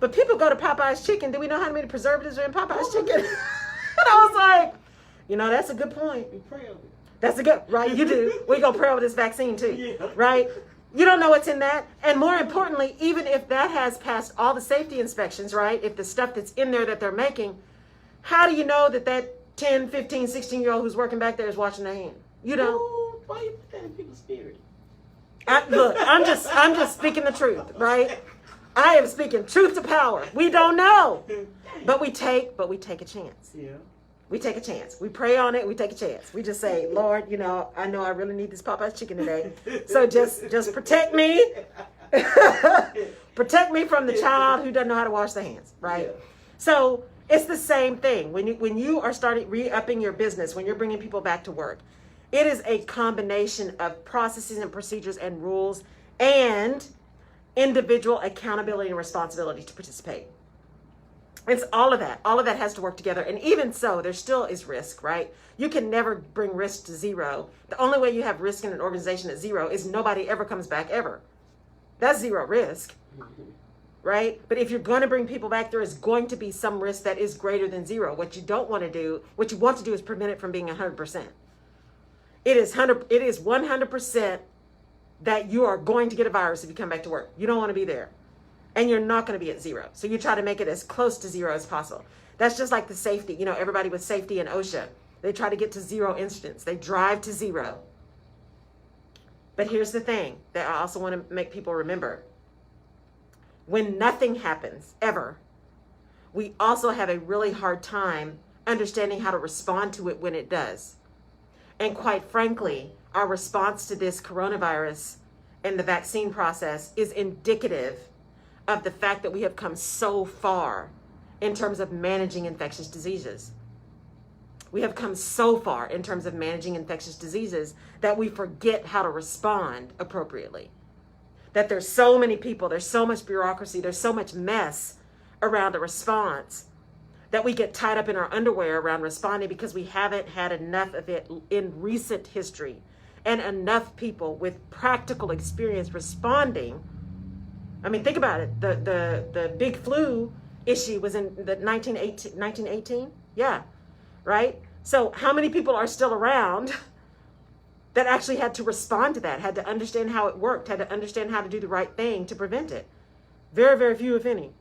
[SPEAKER 1] but people go to Popeye's Chicken. Do we know how many preservatives are in Popeye's Chicken? And I was like, that's a good point.
[SPEAKER 2] You pray over it.
[SPEAKER 1] That's a good, right? You do. We're going to pray over this vaccine too, right? You don't know what's in that. And more importantly, even if that has passed all the safety inspections, right? If the stuff that's in there that they're making, how do you know that 10, 15, 16-year-old who's working back there is washing their hands? You don't.
[SPEAKER 2] Ooh, why you put that in people's spirit?
[SPEAKER 1] Look, I'm just speaking the truth, right? I am speaking truth to power. We don't know. But we take a chance. Yeah. We take a chance. We pray on it. We take a chance. We just say, Lord, I know I really need this Popeye's chicken today. So just protect me. Protect me from the child who doesn't know how to wash their hands, right? Yeah. So it's the same thing. When you are starting re-upping your business, when you're bringing people back to work, it is a combination of processes and procedures and rules and individual accountability and responsibility to participate. It's all of that. All of that has to work together. And even so, there still is risk, right? You can never bring risk to zero. The only way you have risk in an organization at zero is nobody ever comes back ever. That's zero risk, right? But if you're going to bring people back, there is going to be some risk that is greater than zero. What you want to do is prevent it from being 100%. It is 100% that you are going to get a virus if you come back to work. You don't want to be there. And you're not going to be at zero. So you try to make it as close to zero as possible. That's just like the safety. Everybody with safety in OSHA, they try to get to zero incidents. They drive to zero. But here's the thing that I also want to make people remember. When nothing happens, ever, we also have a really hard time understanding how to respond to it when it does. And quite frankly, our response to this coronavirus and the vaccine process is indicative of the fact that we have come so far in terms of managing infectious diseases. We have come so far in terms of managing infectious diseases that we forget how to respond appropriately. that there's so many people, there's so much bureaucracy, there's so much mess around a response that we get tied up in our underwear around responding because we haven't had enough of it in recent history and enough people with practical experience responding. I mean, think about it. The big flu issue was in the 1918. Yeah, right? So how many people are still around that actually had to respond to that, had to understand how it worked, had to understand how to do the right thing to prevent it? Very, very few, if any.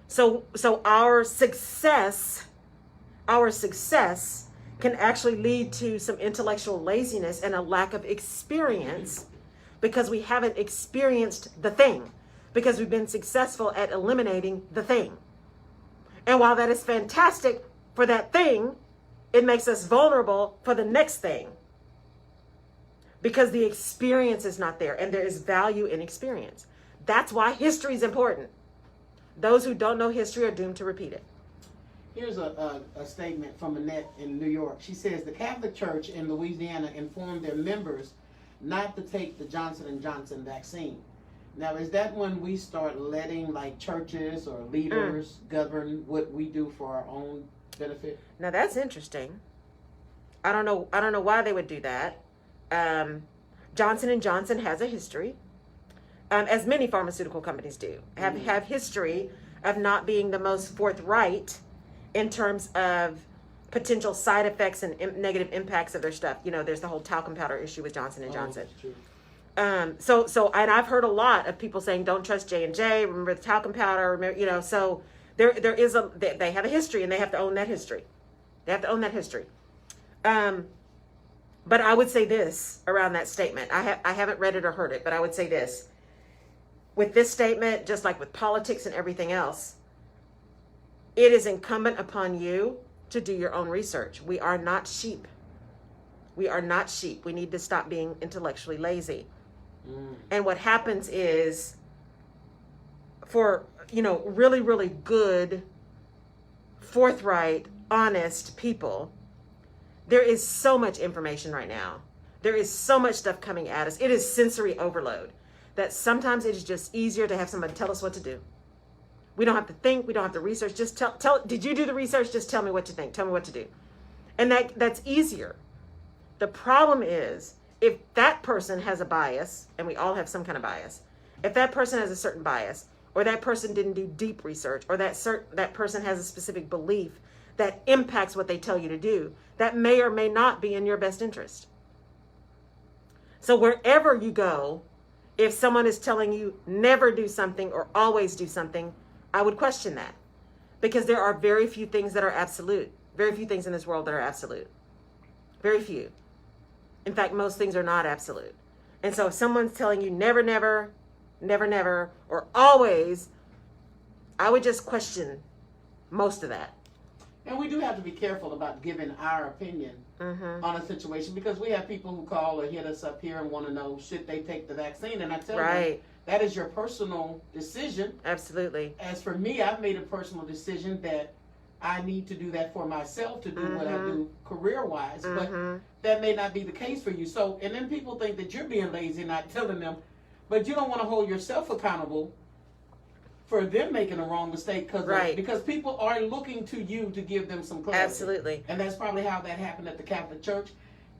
[SPEAKER 1] So our success can actually lead to some intellectual laziness and a lack of experience because we haven't experienced the thing, because we've been successful at eliminating the thing. And while that is fantastic for that thing, it makes us vulnerable for the next thing because the experience is not there, and there is value in experience. That's why history is important. Those who don't know history are doomed to repeat it.
[SPEAKER 2] Here's a statement from Annette in New York. She says, the Catholic Church in Louisiana informed their members not to take the Johnson & Johnson vaccine. Now, is that when we start letting like churches or leaders govern what we do for our own benefit?
[SPEAKER 1] Now, that's interesting. I don't know why they would do that. Johnson & Johnson has a history, as many pharmaceutical companies do, have history of not being the most forthright in terms of potential side effects and negative impacts of their stuff. You know, there's the whole talcum powder issue with Johnson & Johnson. So, and I've heard a lot of people saying, don't trust J&J, remember the talcum powder, remember, you know, so there is they have a history and they have to own that history. They have to own that history. But I would say this around that statement. I haven't read it or heard it, but I would say this. With this statement, just like with politics and everything else, it is incumbent upon you to do your own research. We are not sheep. We are not sheep. We need to stop being intellectually lazy. And what happens is, for, you know, really, really good, forthright, honest people, there is so much information right now. There is so much stuff coming at us. It is sensory overload that sometimes it is just easier to have somebody tell us what to do. We don't have to think. We don't have to research. Just tell. Did you do the research? Just tell me what to think. Tell me what to do. And that's easier. The problem is, if that person has a bias, and we all have some kind of bias, if that person has a certain bias, or that person didn't do deep research, or that person has a specific belief that impacts what they tell you to do, that may or may not be in your best interest. So wherever you go, if someone is telling you never do something or always do something, I would question that, because there are very few things that are absolute. Very few things in this world that are absolute. Very few. In fact, most things are not absolute. And so if someone's telling you never, never, never, never, or always, I would just question most of that.
[SPEAKER 2] And we do have to be careful about giving our opinion on a situation, because we have people who call or hit us up here and want to know, should they take the vaccine? And I tell them, that is your personal decision.
[SPEAKER 1] Absolutely.
[SPEAKER 2] As for me, I've made a personal decision that I need to do that for myself, to do what I do career-wise, but that may not be the case for you. So, and then people think that you're being lazy, not telling them, but you don't want to hold yourself accountable for them making a wrong mistake, because people are looking to you to give them some clarity.
[SPEAKER 1] Absolutely.
[SPEAKER 2] And that's probably how that happened at the Catholic Church.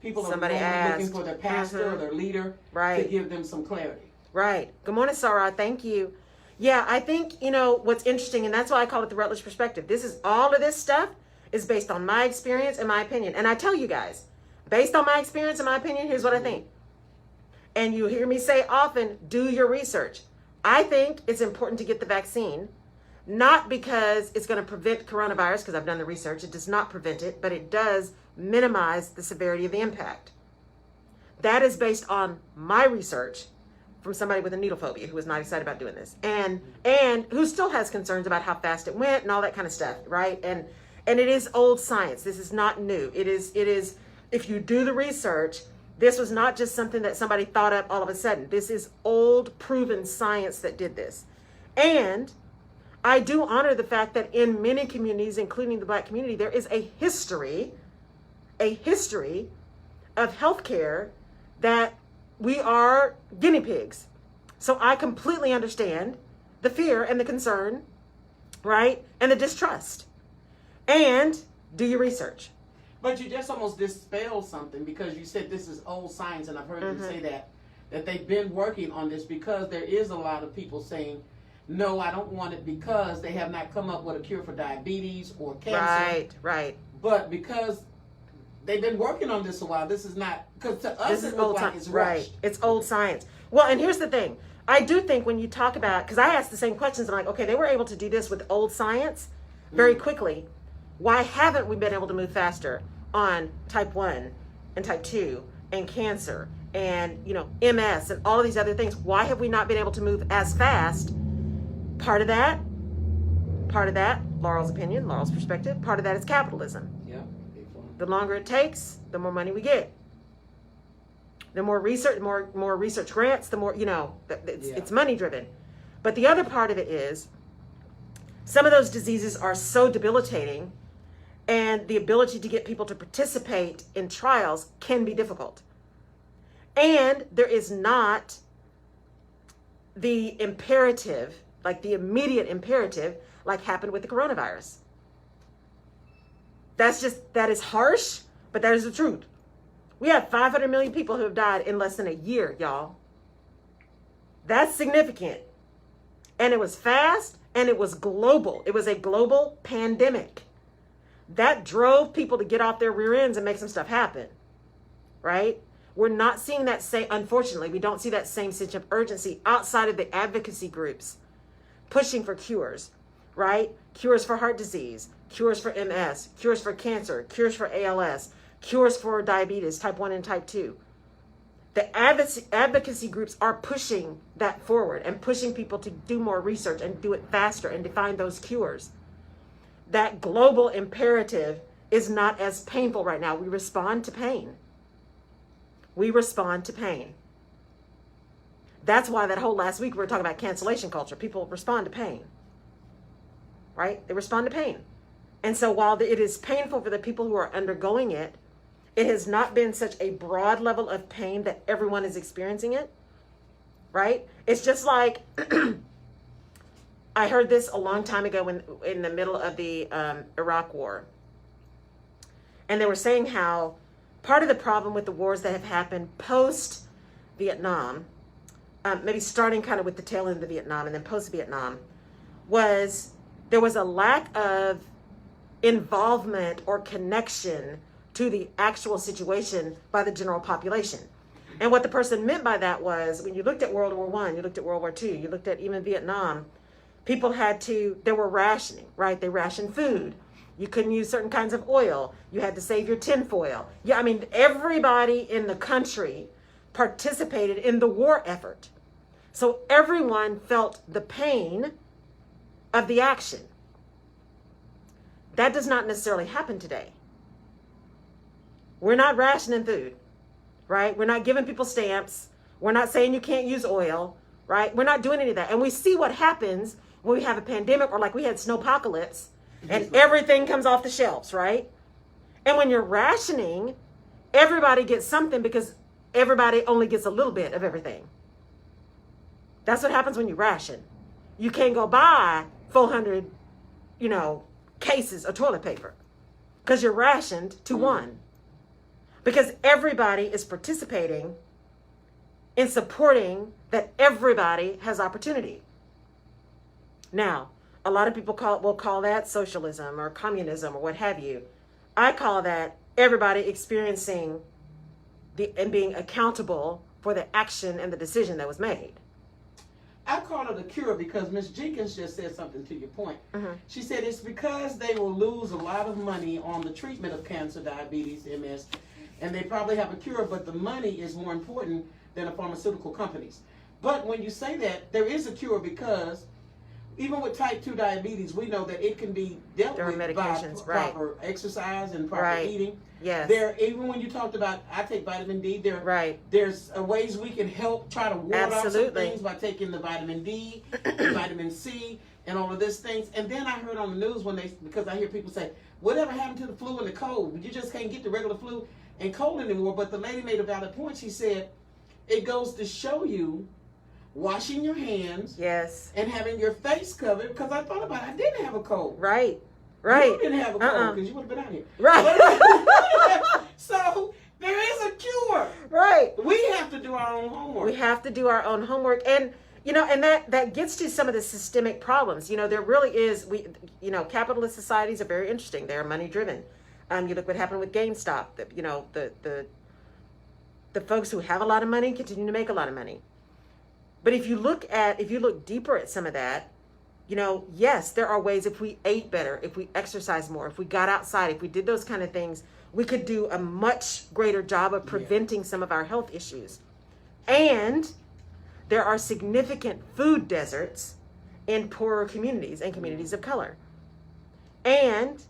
[SPEAKER 2] People are looking for their pastor or their leader to give them some clarity.
[SPEAKER 1] Right. Good morning, Sarah. Thank you. Yeah, I think, you know, what's interesting, and that's why I call it the Rutledge Perspective. All of this stuff is based on my experience and my opinion. And I tell you guys, based on my experience and my opinion, here's what I think. And you hear me say often, do your research. I think it's important to get the vaccine, not because it's going to prevent coronavirus, because I've done the research. It does not prevent it, but it does minimize the severity of the impact. That is based on my research from somebody with a needle phobia who was not excited about doing this, and who still has concerns about how fast it went and all that kind of stuff, right? And it is old science. This is not new. It is. If you do the research, this was not just something that somebody thought up all of a sudden. This is old, proven science that did this. And I do honor the fact that in many communities, including the Black community, there is a history of healthcare that we are guinea pigs. So I completely understand the fear and the concern, right? And the distrust. And do your research.
[SPEAKER 2] But you just almost dispelled something because you said this is old science, and I've heard you say that they've been working on this because there is a lot of people saying, no, I don't want it because they have not come up with a cure for diabetes or cancer.
[SPEAKER 1] Right.
[SPEAKER 2] But because they've been working on this a while, this is not, because to us it looks like it's rushed.
[SPEAKER 1] Right, it's old science. Well, and here's the thing. I do think when you talk about, because I asked the same questions, I'm like, okay, they were able to do this with old science very quickly. Why haven't we been able to move faster on type 1 and type 2 and cancer and, MS and all of these other things? Why have we not been able to move as fast? Part of that, Laurel's opinion, Laurel's perspective, part of that is capitalism.
[SPEAKER 2] Yeah.
[SPEAKER 1] The longer it takes, the more money we get. The more research, more research grants, the more, it's money driven. But the other part of it is some of those diseases are so debilitating, and the ability to get people to participate in trials can be difficult. And there is not the imperative, like the immediate imperative, like happened with the coronavirus. That is harsh, but that is the truth. We have 500 million people who have died in less than a year, y'all. That's significant. And it was fast, and it was global. It was a global pandemic. That drove people to get off their rear ends and make some stuff happen, right? We're not seeing that same, unfortunately, we don't see that same sense of urgency outside of the advocacy groups pushing for cures, right? Cures for heart disease, cures for MS, cures for cancer, cures for ALS, cures for diabetes, type 1 and type 2. The advocacy groups are pushing that forward and pushing people to do more research and do it faster and to find those cures. That global imperative is not as painful right now. We respond to pain. That's why that whole last week we were talking about cancellation culture. People respond to pain, right? They respond to pain. And so while it is painful for the people who are undergoing it, it has not been such a broad level of pain that everyone is experiencing it, right? It's just like, I heard this a long time ago when in the middle of the Iraq war. And they were saying how part of the problem with the wars that have happened post-Vietnam, maybe starting kind of with the tail end of Vietnam and then post-Vietnam, was there was a lack of involvement or connection to the actual situation by the general population. And what the person meant by that was, when you looked at World War I, you looked at World War II, you looked at even Vietnam, people they were rationing, right? They rationed food. You couldn't use certain kinds of oil. You had to save your tinfoil. Yeah, I mean, everybody in the country participated in the war effort. So everyone felt the pain of the action. That does not necessarily happen today. We're not rationing food, right? We're not giving people stamps. We're not saying you can't use oil, right? We're not doing any of that. And we see what happens when we have a pandemic, or like we had snowpocalypse, and everything comes off the shelves, right? And when you're rationing, everybody gets something because everybody only gets a little bit of everything. That's what happens when you ration. You can't go buy 400, cases of toilet paper because you're rationed to one. Because everybody is participating in supporting that everybody has opportunity. Now, a lot of people will call that socialism or communism or what have you. I call that everybody experiencing and being accountable for the action and the decision that was made.
[SPEAKER 2] I call it a cure because Ms. Jenkins just said something to your point. Mm-hmm. She said it's because they will lose a lot of money on the treatment of cancer, diabetes, MS, and they probably have a cure, but the money is more important than the pharmaceutical companies. But when you say that, there is a cure because even with type 2 diabetes, we know that it can be dealt with by proper exercise and proper eating.
[SPEAKER 1] Yes.
[SPEAKER 2] Even when you talked about, I take vitamin D, there's ways we can help try to ward off some things by taking the vitamin D, the vitamin C, and all of these things. And then I heard on the news because I hear people say, whatever happened to the flu and the cold? You just can't get the regular flu and cold anymore. But the lady made a valid point. She said, it goes to show you washing your hands.
[SPEAKER 1] Yes.
[SPEAKER 2] And having your face covered, because I thought about it. I didn't have a cold.
[SPEAKER 1] Right.
[SPEAKER 2] You didn't have a cold because you would have been out here.
[SPEAKER 1] Right.
[SPEAKER 2] So there is a cure.
[SPEAKER 1] Right.
[SPEAKER 2] We have to do our own homework.
[SPEAKER 1] We have to do our own homework. And, and that gets to some of the systemic problems. There really is, capitalist societies are very interesting. They are money driven. You look what happened with GameStop. The folks who have a lot of money continue to make a lot of money. But if you look deeper at some of that, yes, there are ways. If we ate better, if we exercised more, if we got outside, if we did those kind of things, we could do a much greater job of preventing some of our health issues. And there are significant food deserts in poorer communities and communities of color. And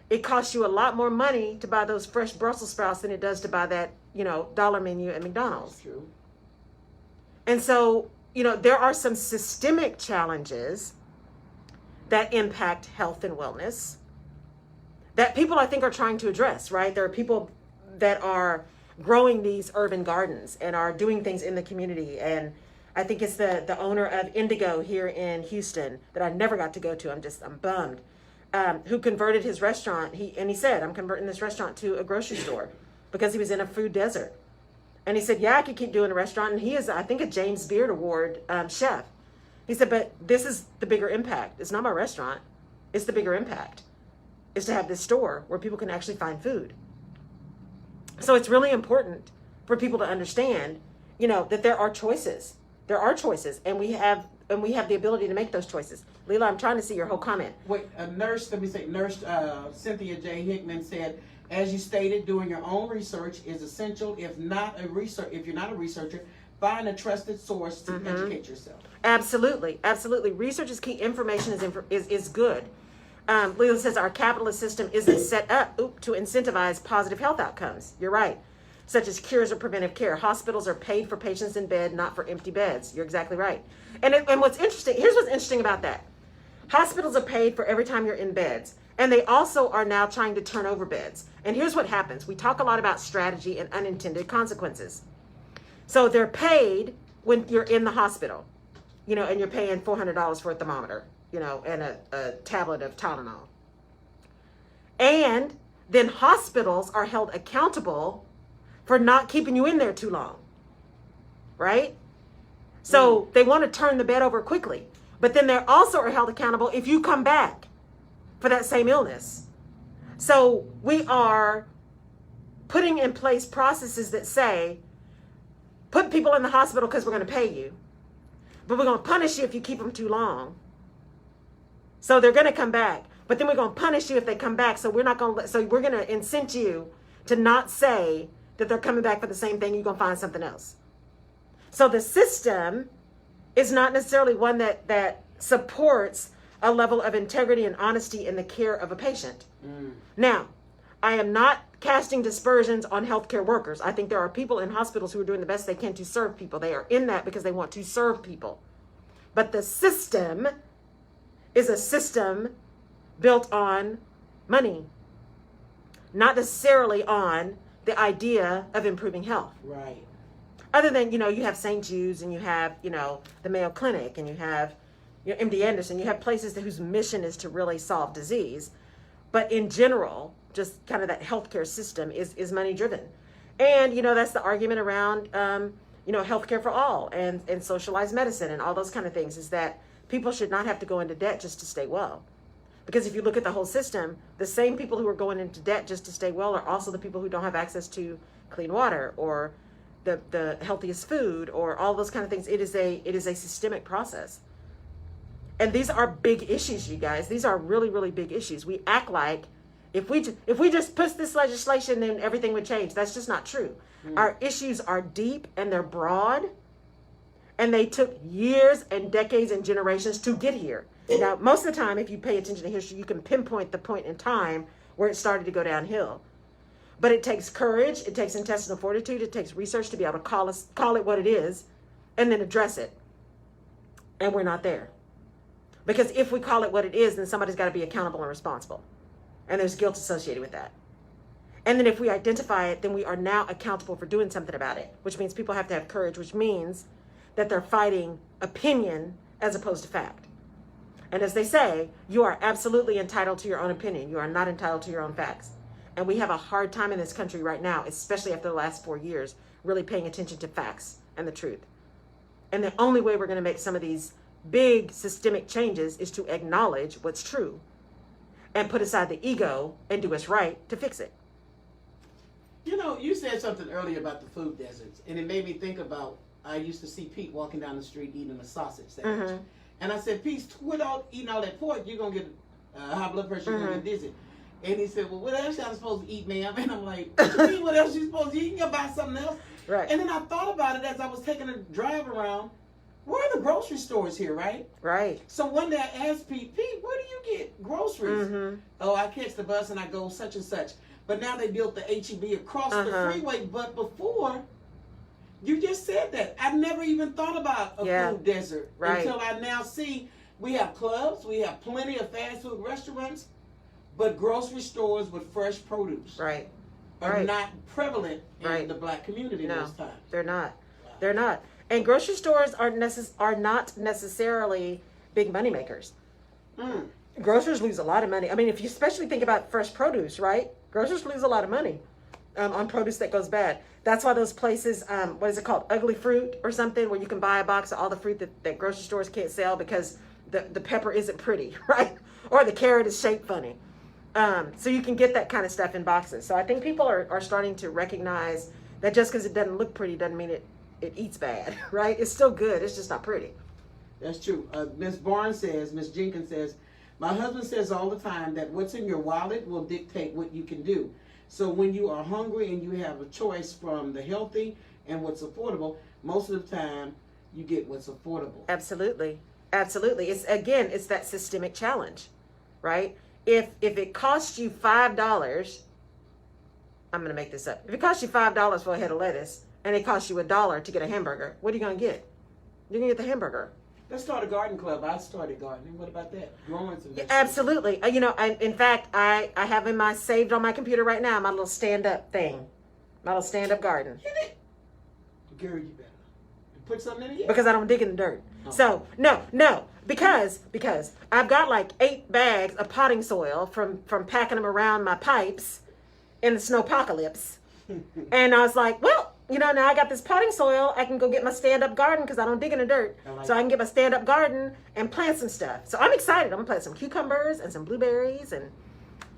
[SPEAKER 1] it costs you a lot more money to buy those fresh Brussels sprouts than it does to buy that, dollar menu at McDonald's.
[SPEAKER 2] That's true.
[SPEAKER 1] And so, there are some systemic challenges that impact health and wellness that people, I think, are trying to address, right? There are people that are growing these urban gardens and are doing things in the community. And I think it's the owner of Indigo here in Houston that I never got to go to. I'm bummed. Who converted his restaurant. He said, I'm converting this restaurant to a grocery store because he was in a food desert. And he said, yeah, I could keep doing a restaurant. And he is, I think, a James Beard Award chef. He said, but this is the bigger impact. It's not my restaurant. It's the bigger impact. Is to have this store where people can actually find food. So it's really important for people to understand, that there are choices. There are choices, and we have the ability to make those choices. Leela, I'm trying to see your whole comment.
[SPEAKER 2] Wait, Nurse Cynthia J. Hickman said, as you stated, doing your own research is essential. If you're not a researcher, find a trusted source to educate yourself. Absolutely.
[SPEAKER 1] Research is key. Information is good. Leela says our capitalist system isn't set up to incentivize positive health outcomes. You're right. Such as cures or preventive care. Hospitals are paid for patients in bed, not for empty beds. You're exactly right. And what's interesting, here's what's interesting about that. Hospitals are paid for every time you're in beds. And they also are now trying to turn over beds. And here's what happens. We talk a lot about strategy and unintended consequences. So they're paid when you're in the hospital, and you're paying $400 for a thermometer, and a tablet of Tylenol. And then hospitals are held accountable for not keeping you in there too long, right? So they want to turn the bed over quickly. But then they also are held accountable if you come back for that same illness. So we are putting in place processes that say, put people in the hospital because we're going to pay you, but we're going to punish you if you keep them too long. So they're going to come back, but then we're going to punish you if they come back. So we're going to incent you to not say that they're coming back for the same thing. You're going to find something else. So the system is not necessarily one that supports a level of integrity and honesty in the care of a patient. Now, I am not casting dispersions on healthcare workers. I think there are people in hospitals who are doing the best they can to serve people. They are in that because they want to serve people. But the system is a system built on money, not necessarily on the idea of improving health.
[SPEAKER 2] Right.
[SPEAKER 1] Other than, you have St. Jude's and you have, the Mayo Clinic and you have, MD Anderson. You have places whose mission is to really solve disease. But in general, just kind of that healthcare system is money driven. And, that's the argument around, healthcare for all and socialized medicine and all those kind of things, is that people should not have to go into debt just to stay well. Because if you look at the whole system, the same people who are going into debt just to stay well are also the people who don't have access to clean water or the healthiest food or all those kind of things. It is a systemic process. And these are big issues, you guys. These are really, really big issues. We act like if we just push this legislation, then everything would change. That's just not true. Our issues are deep and they're broad, and they took years and decades and generations to get here. Now, most of the time, if you pay attention to history, you can pinpoint the point in time where it started to go downhill. But it takes courage, it takes intestinal fortitude, it takes research to be able to call it what it is, and then address it. And we're not there. Because if we call it what it is, then somebody's got to be accountable and responsible. And there's guilt associated with that. And then if we identify it, then we are now accountable for doing something about it, which means people have to have courage, which means that they're fighting opinion as opposed to fact. And as they say, you are absolutely entitled to your own opinion. You are not entitled to your own facts. And we have a hard time in this country right now, especially after the last 4 years, really paying attention to facts and the truth. And the only way we're going to make some of these big systemic changes is to acknowledge what's true and put aside the ego and do what's right to fix it.
[SPEAKER 2] You know, you said something earlier about the food deserts, and it made me think about, I used to see Pete walking down the street eating a sausage sandwich. Mm-hmm. And I said, Pete, without eating all that pork, you're going to get high blood pressure, you're going to get dizzy. And he said, well, what else y'all supposed to eat, ma'am? And I'm like, what you mean, what else you supposed to eat? You can buy something else.
[SPEAKER 1] Right.
[SPEAKER 2] And then I thought about it as I was taking a drive around. Where are the grocery stores here, right?
[SPEAKER 1] Right.
[SPEAKER 2] So one day I asked Pete, where do you get groceries? Mm-hmm. Oh, I catch the bus and I go such and such. But now they built the HEB across the freeway. But before, you just said that. I never even thought about a food desert until I now see we have clubs, we have plenty of fast food restaurants, but grocery stores with fresh produce are not prevalent in the black community most times.
[SPEAKER 1] They're not. Wow. They're not. And grocery stores are not necessarily big money makers. Mm. Grocers lose a lot of money. I mean, if you especially think about fresh produce, right? Grocers lose a lot of money on produce that goes bad. That's why those places, what is it called? Ugly Fruit or something, where you can buy a box of all the fruit that grocery stores can't sell because the pepper isn't pretty, right? Or the carrot is shaped funny. So you can get that kind of stuff in boxes. So I think people are starting to recognize that just because it doesn't look pretty doesn't mean it eats bad, right? It's still good. It's just not pretty.
[SPEAKER 2] That's true. Miss Jenkins says, my husband says all the time that what's in your wallet will dictate what you can do. So when you are hungry and you have a choice from the healthy and what's affordable, most of the time you get what's affordable.
[SPEAKER 1] Absolutely. Absolutely. It's that systemic challenge, right? If it costs you $5, I'm going to make this up. If it costs you $5 for a head of lettuce and it costs you $1 to get a hamburger, what are you going to get? You're going to get the hamburger.
[SPEAKER 2] Let's start a garden club. I started gardening. What about that? Growing some vegetables.
[SPEAKER 1] Absolutely. In fact, I have saved on my computer right now, my little stand-up thing. My little stand-up garden.
[SPEAKER 2] Gary, you better. Put something in it?
[SPEAKER 1] Because I don't dig in the dirt. Oh. So, no. Because I've got like 8 bags of potting soil from packing them around my pipes in the snowpocalypse. And I was like, well, now I got this potting soil. I can go get my stand-up garden because I don't dig in the dirt. I can get my stand-up garden and plant some stuff. So I'm excited. I'm going to plant some cucumbers and some blueberries and,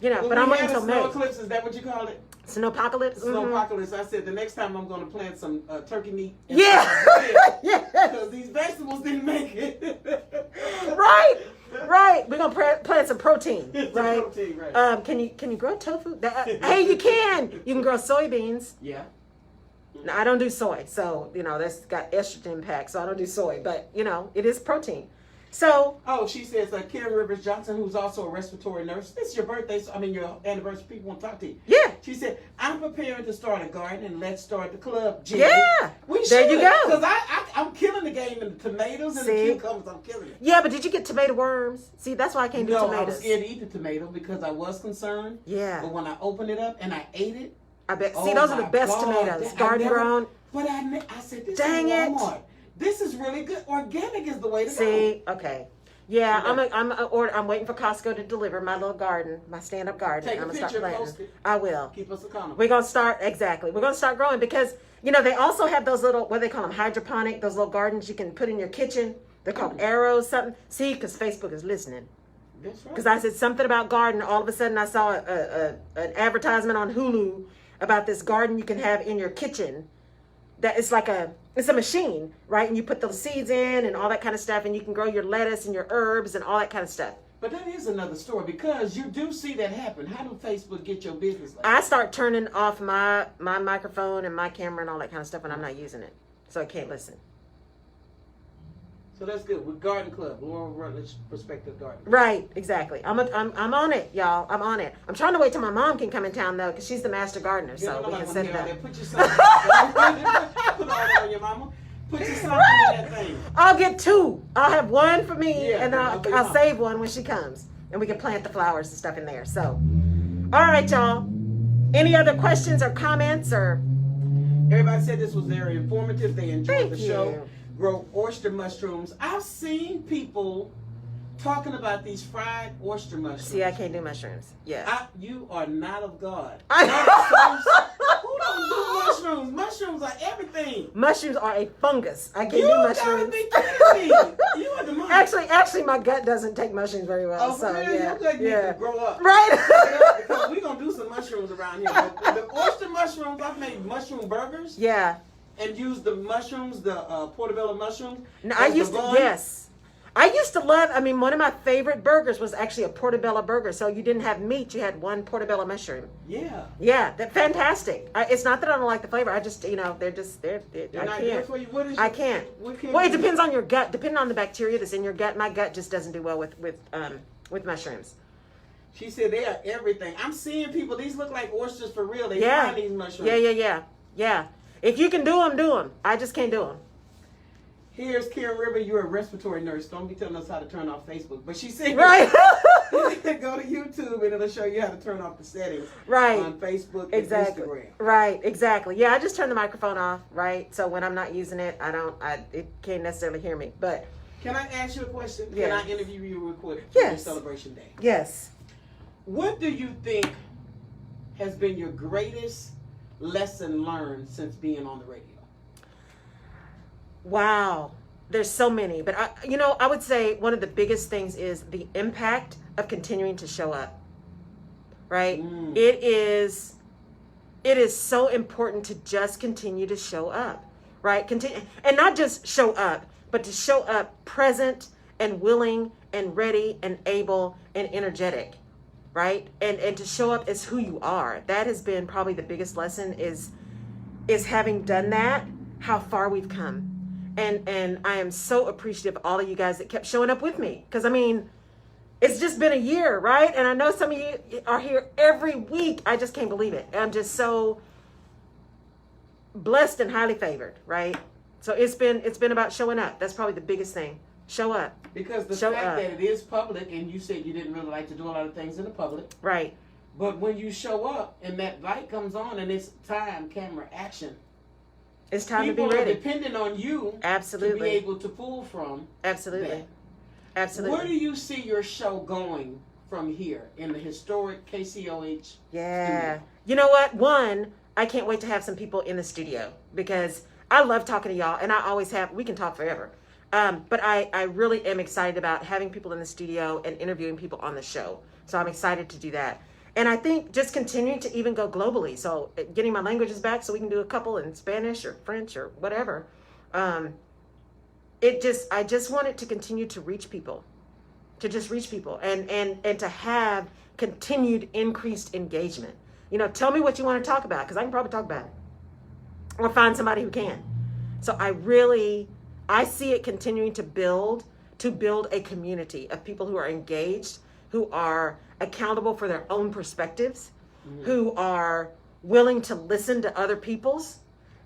[SPEAKER 1] but I'm waiting until May.
[SPEAKER 2] Snow eclipse, is that what you call it?
[SPEAKER 1] Snowpocalypse?
[SPEAKER 2] Snowpocalypse. I said the next time I'm going to plant some turkey meat.
[SPEAKER 1] Yeah.
[SPEAKER 2] Because these vegetables didn't make it.
[SPEAKER 1] Right. We're going to plant some protein. Right.
[SPEAKER 2] Protein, right.
[SPEAKER 1] Can you grow tofu? Hey, you can. You can grow soybeans.
[SPEAKER 2] Yeah.
[SPEAKER 1] Now, I don't do soy, so, that's got estrogen packed, so I don't do soy, but, it is protein. So.
[SPEAKER 2] Oh, she says, Karen Rivers Johnson, who's also a respiratory nurse. This is your birthday, your anniversary. People want to talk to you.
[SPEAKER 1] Yeah.
[SPEAKER 2] She said, I'm preparing to start a garden, and let's start the club. Jimmy.
[SPEAKER 1] Yeah.
[SPEAKER 2] There you go. Because I'm killing the game in the tomatoes and the cucumbers. I'm killing it.
[SPEAKER 1] Yeah, but did you get tomato worms? See, that's why I can't do tomatoes.
[SPEAKER 2] No, I was scared to eat the tomato because I was concerned.
[SPEAKER 1] Yeah.
[SPEAKER 2] But when I opened it up and I ate it,
[SPEAKER 1] I bet. See, those are the best tomatoes. Garden grown.
[SPEAKER 2] But I said, this
[SPEAKER 1] Dang
[SPEAKER 2] is Walmart. This is really good. Organic is the way to go.
[SPEAKER 1] See, okay. Yeah, I'm waiting for Costco to deliver my little garden, my stand-up garden.
[SPEAKER 2] Take
[SPEAKER 1] I'm
[SPEAKER 2] a
[SPEAKER 1] gonna
[SPEAKER 2] picture,
[SPEAKER 1] start planting.
[SPEAKER 2] post it.
[SPEAKER 1] I will.
[SPEAKER 2] Keep us accountable.
[SPEAKER 1] We're gonna start growing because they also have those little, what do they call them, hydroponic, those little gardens you can put in your kitchen. They're called arrows, something. See, because Facebook is listening.
[SPEAKER 2] That's right.
[SPEAKER 1] Because I said something about garden. All of a sudden, I saw an advertisement on Hulu about this garden you can have in your kitchen. That it's it's a machine, right? And you put those seeds in and all that kind of stuff, and you can grow your lettuce and your herbs and all that kind of stuff.
[SPEAKER 2] But that is another story because you do see that happen. How do Facebook get your business like
[SPEAKER 1] I start turning off my microphone and my camera and all that kind of stuff when I'm not using it, so I can't listen.
[SPEAKER 2] So that's good. With Garden Club, Laura Rutledge Perspective Garden.
[SPEAKER 1] Right, exactly. I'm on it, y'all. I'm on it. I'm trying to wait till my mom can come in town though, because she's the master gardener, so we can set it up.
[SPEAKER 2] Put your son. Put all that on your mama. Put your son in that thing.
[SPEAKER 1] I'll get 2. I'll have one for me, and then
[SPEAKER 2] I'll
[SPEAKER 1] I'll save one when she comes, and we can plant the flowers and stuff in there. So, all right, y'all. Any other questions or comments or?
[SPEAKER 2] Everybody said this was very informative. They enjoyed the show.
[SPEAKER 1] You.
[SPEAKER 2] Grow oyster mushrooms. I've seen people talking about these fried oyster mushrooms.
[SPEAKER 1] See, I can't do mushrooms. Yeah.
[SPEAKER 2] You are not of God. Who don't do mushrooms? Mushrooms are everything.
[SPEAKER 1] Mushrooms are a fungus. I can't do mushrooms.
[SPEAKER 2] You gotta be kidding me. You are the monster.
[SPEAKER 1] Actually, my gut doesn't take mushrooms very well.
[SPEAKER 2] Oh,
[SPEAKER 1] so
[SPEAKER 2] really?
[SPEAKER 1] yeah,
[SPEAKER 2] You gotta need to grow up.
[SPEAKER 1] Right.
[SPEAKER 2] Because we're gonna do some mushrooms around here. But the oyster mushrooms, I've made mushroom burgers.
[SPEAKER 1] Yeah.
[SPEAKER 2] And used the mushrooms, the portobello mushrooms.
[SPEAKER 1] No, I used to. Yes. I used to love, one of my favorite burgers was actually a portobello burger. So you didn't have meat, you had one portobello mushroom.
[SPEAKER 2] Yeah.
[SPEAKER 1] Yeah, that's fantastic. It's not that I don't like the flavor. I just, they're not good for you. I can't. Well, it depends on your gut. Depending on the bacteria that's in your gut, my gut just doesn't do well with mushrooms.
[SPEAKER 2] She said they are everything. I'm seeing people, these look like oysters for real. They find these mushrooms.
[SPEAKER 1] Yeah. If you can do them, do them. I just can't do them.
[SPEAKER 2] Here's Karen River. You're a respiratory nurse. Don't be telling us how to turn off Facebook. But she said,
[SPEAKER 1] right.
[SPEAKER 2] Go to YouTube and it'll show you how to turn off the settings.
[SPEAKER 1] Right.
[SPEAKER 2] On Facebook
[SPEAKER 1] and
[SPEAKER 2] Instagram.
[SPEAKER 1] Right. Exactly. Yeah. I just turn the microphone off. Right. So when I'm not using it, it can't necessarily hear me. But
[SPEAKER 2] can I ask you a question?
[SPEAKER 1] Yeah.
[SPEAKER 2] Can I interview you real quick?
[SPEAKER 1] Yes.
[SPEAKER 2] For your celebration day.
[SPEAKER 1] Yes.
[SPEAKER 2] What do you think has been your greatest lesson learned since being on the radio?
[SPEAKER 1] Wow. There's so many, but I would say one of the biggest things is the impact of continuing to show up. Right? It is so important to just continue to show up, right? Continue, and not just show up, but to show up present and willing and ready and able and energetic, right? And to show up as who you are. That has been probably the biggest lesson is having done that, how far we've come. And I am so appreciative of all of you guys that kept showing up with me. Because, it's just been a year, right? And I know some of you are here every week. I just can't believe it. I'm just so blessed and highly favored, right? So it's been about showing up. That's probably the biggest thing. Show up.
[SPEAKER 2] Because the fact that it is public, and you said you didn't really like to do a lot of things in the public.
[SPEAKER 1] Right.
[SPEAKER 2] But when you show up and that light comes on and it's time, camera, action.
[SPEAKER 1] It's time to be
[SPEAKER 2] ready.
[SPEAKER 1] ready.
[SPEAKER 2] People are depending on you
[SPEAKER 1] Absolutely.
[SPEAKER 2] to be able to pull from.
[SPEAKER 1] Absolutely.
[SPEAKER 2] That.
[SPEAKER 1] Absolutely.
[SPEAKER 2] Where do you see your show going from here in the historic KCOH studio?
[SPEAKER 1] You know what? One, I can't wait to have some people in the studio because I love talking to y'all and I always have. We can talk forever. But I really am excited about having people in the studio and interviewing people on the show. So I'm excited to do that. And I think just continuing to even go globally. So getting my languages back so we can do a couple in Spanish or French or whatever. I just want it to continue to reach people, and to have continued increased engagement. Tell me what you want to talk about because I can probably talk about it or find somebody who can. So I see it continuing to build a community of people who are engaged, who are accountable for their own perspectives, who are willing to listen to other people's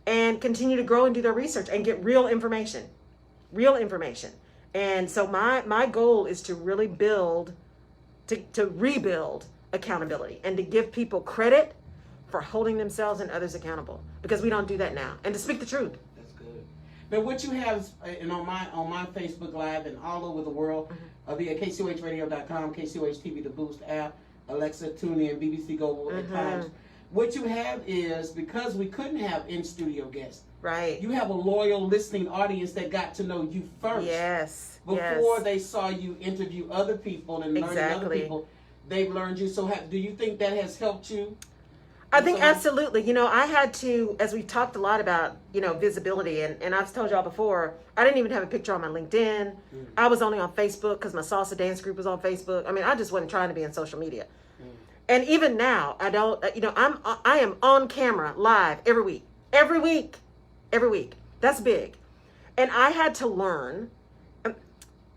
[SPEAKER 1] and continue to grow and do their research and get real information. And so my goal is to really to rebuild accountability and to give people credit for holding themselves and others accountable because we don't do that now. And to speak the truth.
[SPEAKER 2] That's good. But what you have on my Facebook Live and all over the world, via KCOHradio.com, KCOH TV, the Boost app, Alexa, TuneIn, BBC Global at times. What you have is, because we couldn't have in-studio guests,
[SPEAKER 1] right?
[SPEAKER 2] You have a loyal listening audience that got to know you first.
[SPEAKER 1] Yes.
[SPEAKER 2] Before they saw you interview other people and learn other people, they've learned you. So do you think that has helped you?
[SPEAKER 1] I think absolutely. I had to, as we talked a lot about, visibility, and I've told y'all before, I didn't even have a picture on my LinkedIn. I was only on Facebook because my salsa dance group was on Facebook. I just wasn't trying to be in social media. And even now, I don't, I am on camera live every week. That's big. And I had to learn, let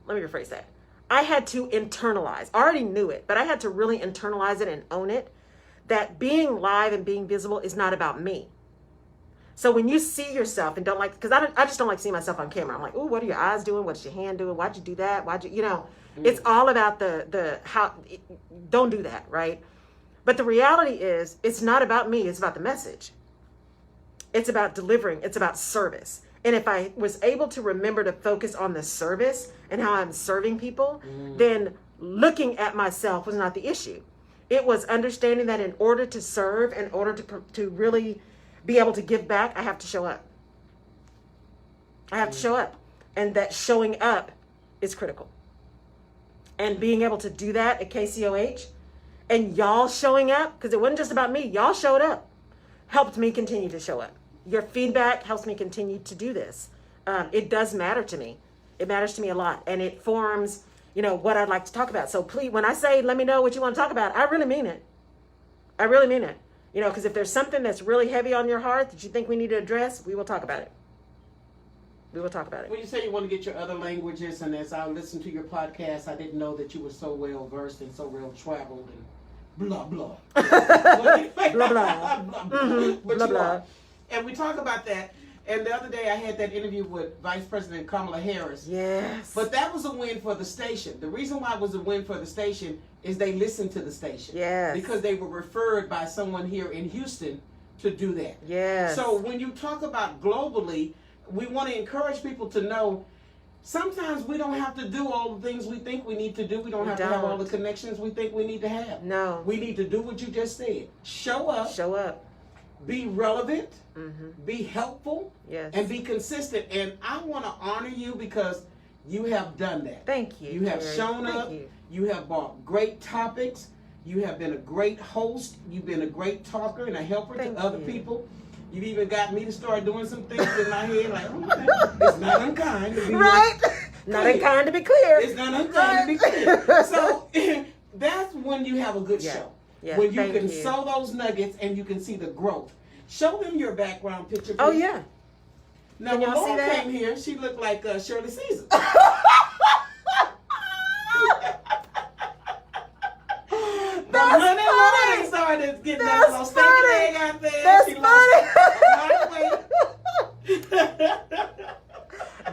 [SPEAKER 1] me rephrase that. I had to internalize, I already knew it, but I had to really internalize it and own it, that being live and being visible is not about me. So when you see yourself and don't like, because I just don't like seeing myself on camera. I'm like, oh, what are your eyes doing? What's your hand doing? Why'd you do that? It's all about the how, don't do that, right? But the reality is, it's not about me. It's about the message. It's about delivering. It's about service. And if I was able to remember to focus on the service and how I'm serving people, then looking at myself was not the issue. It was understanding that in order to serve, in order to really be able to give back, I have to show up. I have to show up. And that showing up is critical. And being able to do that at KCOH and y'all showing up, because it wasn't just about me, y'all showed up, helped me continue to show up. Your feedback helps me continue to do this. It does matter to me. It matters to me a lot. And it forms, what I'd like to talk about. So please, when I say, let me know what you want to talk about, I really mean it. I really mean it. Because if there's something that's really heavy on your heart that you think we need to address, we will talk about it. We will talk about it.
[SPEAKER 2] When you say you want to get your other languages, and as I listened to your podcast, I didn't know that you were so well versed and so well traveled and blah, blah. blah, blah. But blah, blah. And we talk about that. And the other day I had that interview with Vice President Kamala Harris.
[SPEAKER 1] Yes.
[SPEAKER 2] But that was a win for the station. The reason why it was a win for the station is they listened to the station.
[SPEAKER 1] Yes.
[SPEAKER 2] Because they were referred by someone here in Houston to do that.
[SPEAKER 1] Yes.
[SPEAKER 2] So when you talk about globally, we want to encourage people to know sometimes we don't have to do all the things we think we need to do. We don't have to have all the connections we think we need to have.
[SPEAKER 1] No.
[SPEAKER 2] We need to do what you just said. Show up.
[SPEAKER 1] Show up.
[SPEAKER 2] Be relevant. Be helpful.
[SPEAKER 1] Yes.
[SPEAKER 2] And be consistent. And I want to honor you because you have done that.
[SPEAKER 1] Thank you.
[SPEAKER 2] You have shown up. You have brought great topics. You have been a great host. You've been a great talker and a helper to other people. You've even got me to start doing some things in my head like, it's not unkind to be
[SPEAKER 1] right. Not unkind to be clear.
[SPEAKER 2] It's not unkind to be clear. So that's when you have a good show.
[SPEAKER 1] Yeah,
[SPEAKER 2] when you can sow those nuggets and you can see the growth. Show them your background picture. Please.
[SPEAKER 1] Oh yeah.
[SPEAKER 2] Now when Laura came here, she looked like Shirley Caesar. Started getting that little steak leg out there.
[SPEAKER 1] That's funny.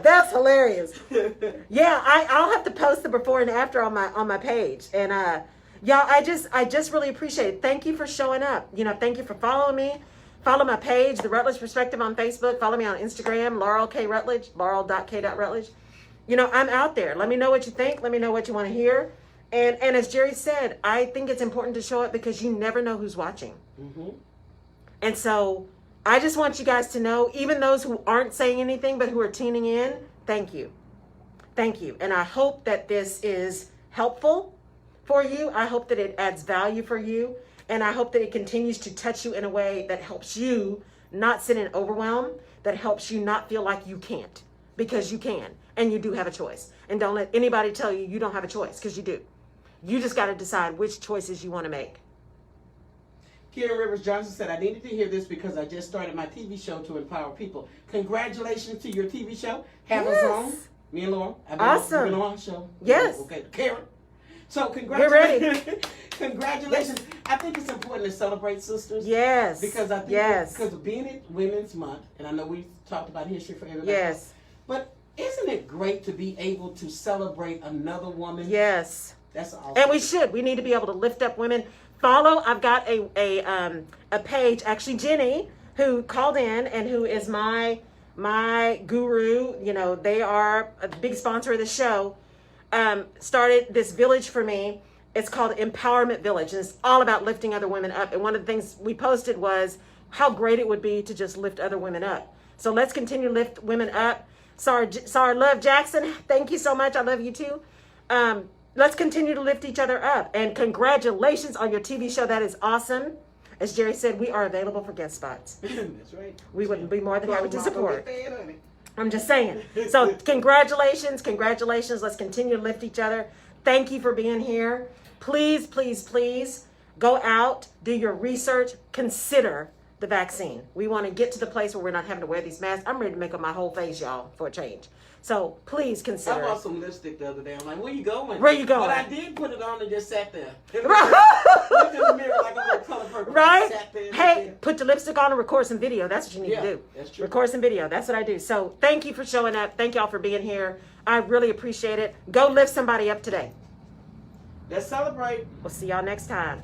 [SPEAKER 1] That's hilarious. Yeah, I'll have to post the before and after on my page. And y'all, I just really appreciate it. Thank you for showing up. Thank you for following me. Follow my page, The Rutledge Perspective on Facebook. Follow me on Instagram, Laurel K. Rutledge, laurel.k.rutledge. I'm out there. Let me know what you think. Let me know what you want to hear. And as Jerry said, I think it's important to show up because you never know who's watching. And so I just want you guys to know, even those who aren't saying anything but who are tuning in, thank you. Thank you. And I hope that this is helpful for you. I hope that it adds value for you. And I hope that it continues to touch you in a way that helps you not sit in overwhelm, that helps you not feel like you can't, because you can, and you do have a choice. And don't let anybody tell you you don't have a choice, because you do. You just got to decide which choices you want to make.
[SPEAKER 2] Karen Rivers Johnson said, I needed to hear this because I just started my TV show to empower people. Congratulations to your TV show. Have us on. Me and Laura.
[SPEAKER 1] Awesome.
[SPEAKER 2] Been on our show.
[SPEAKER 1] Yes.
[SPEAKER 2] Okay. Karen. So congratulations. Congratulations. Yes. I think it's important to celebrate sisters.
[SPEAKER 1] Yes.
[SPEAKER 2] Because I think because of being it Women's Month, and I know we talked about history for everybody.
[SPEAKER 1] Yes.
[SPEAKER 2] But isn't it great to be able to celebrate another woman?
[SPEAKER 1] Yes.
[SPEAKER 2] That's awesome.
[SPEAKER 1] And we should. We need to be able to lift up women. Follow. I've got a page. Actually, Jenny, who called in and who is my guru. They are a big sponsor of the show. Started this village for me. It's called Empowerment Village, and it's all about lifting other women up. And one of the things we posted was how great it would be to just lift other women up. So let's continue to lift women up. Sorry, Love Jackson, thank you so much. I love you too. Let's continue to lift each other up. And congratulations on your TV show. That is awesome. As Jerry said, we are available for guest spots.
[SPEAKER 2] That's right.
[SPEAKER 1] We wouldn't be more than happy to support. I'm just saying. So congratulations. Let's continue to lift each other. Thank you for being here. Please, please, please go out, do your research, consider the vaccine. We want to get to the place where we're not having to wear these masks. I'm ready to make up my whole face, y'all, for a change. So please consider.
[SPEAKER 2] I bought some lipstick the other day. I'm like, where you going?
[SPEAKER 1] Where you going?
[SPEAKER 2] But I did put it on and just sat there. Looked in the mirror like a little color purple.
[SPEAKER 1] Right?
[SPEAKER 2] Sat there
[SPEAKER 1] hey, put your lipstick on and record some video. That's what you need to do.
[SPEAKER 2] That's true.
[SPEAKER 1] Record some video. That's what I do. So thank you for showing up. Thank y'all for being here. I really appreciate it. Go lift somebody up today.
[SPEAKER 2] Let's celebrate.
[SPEAKER 1] We'll see y'all next time.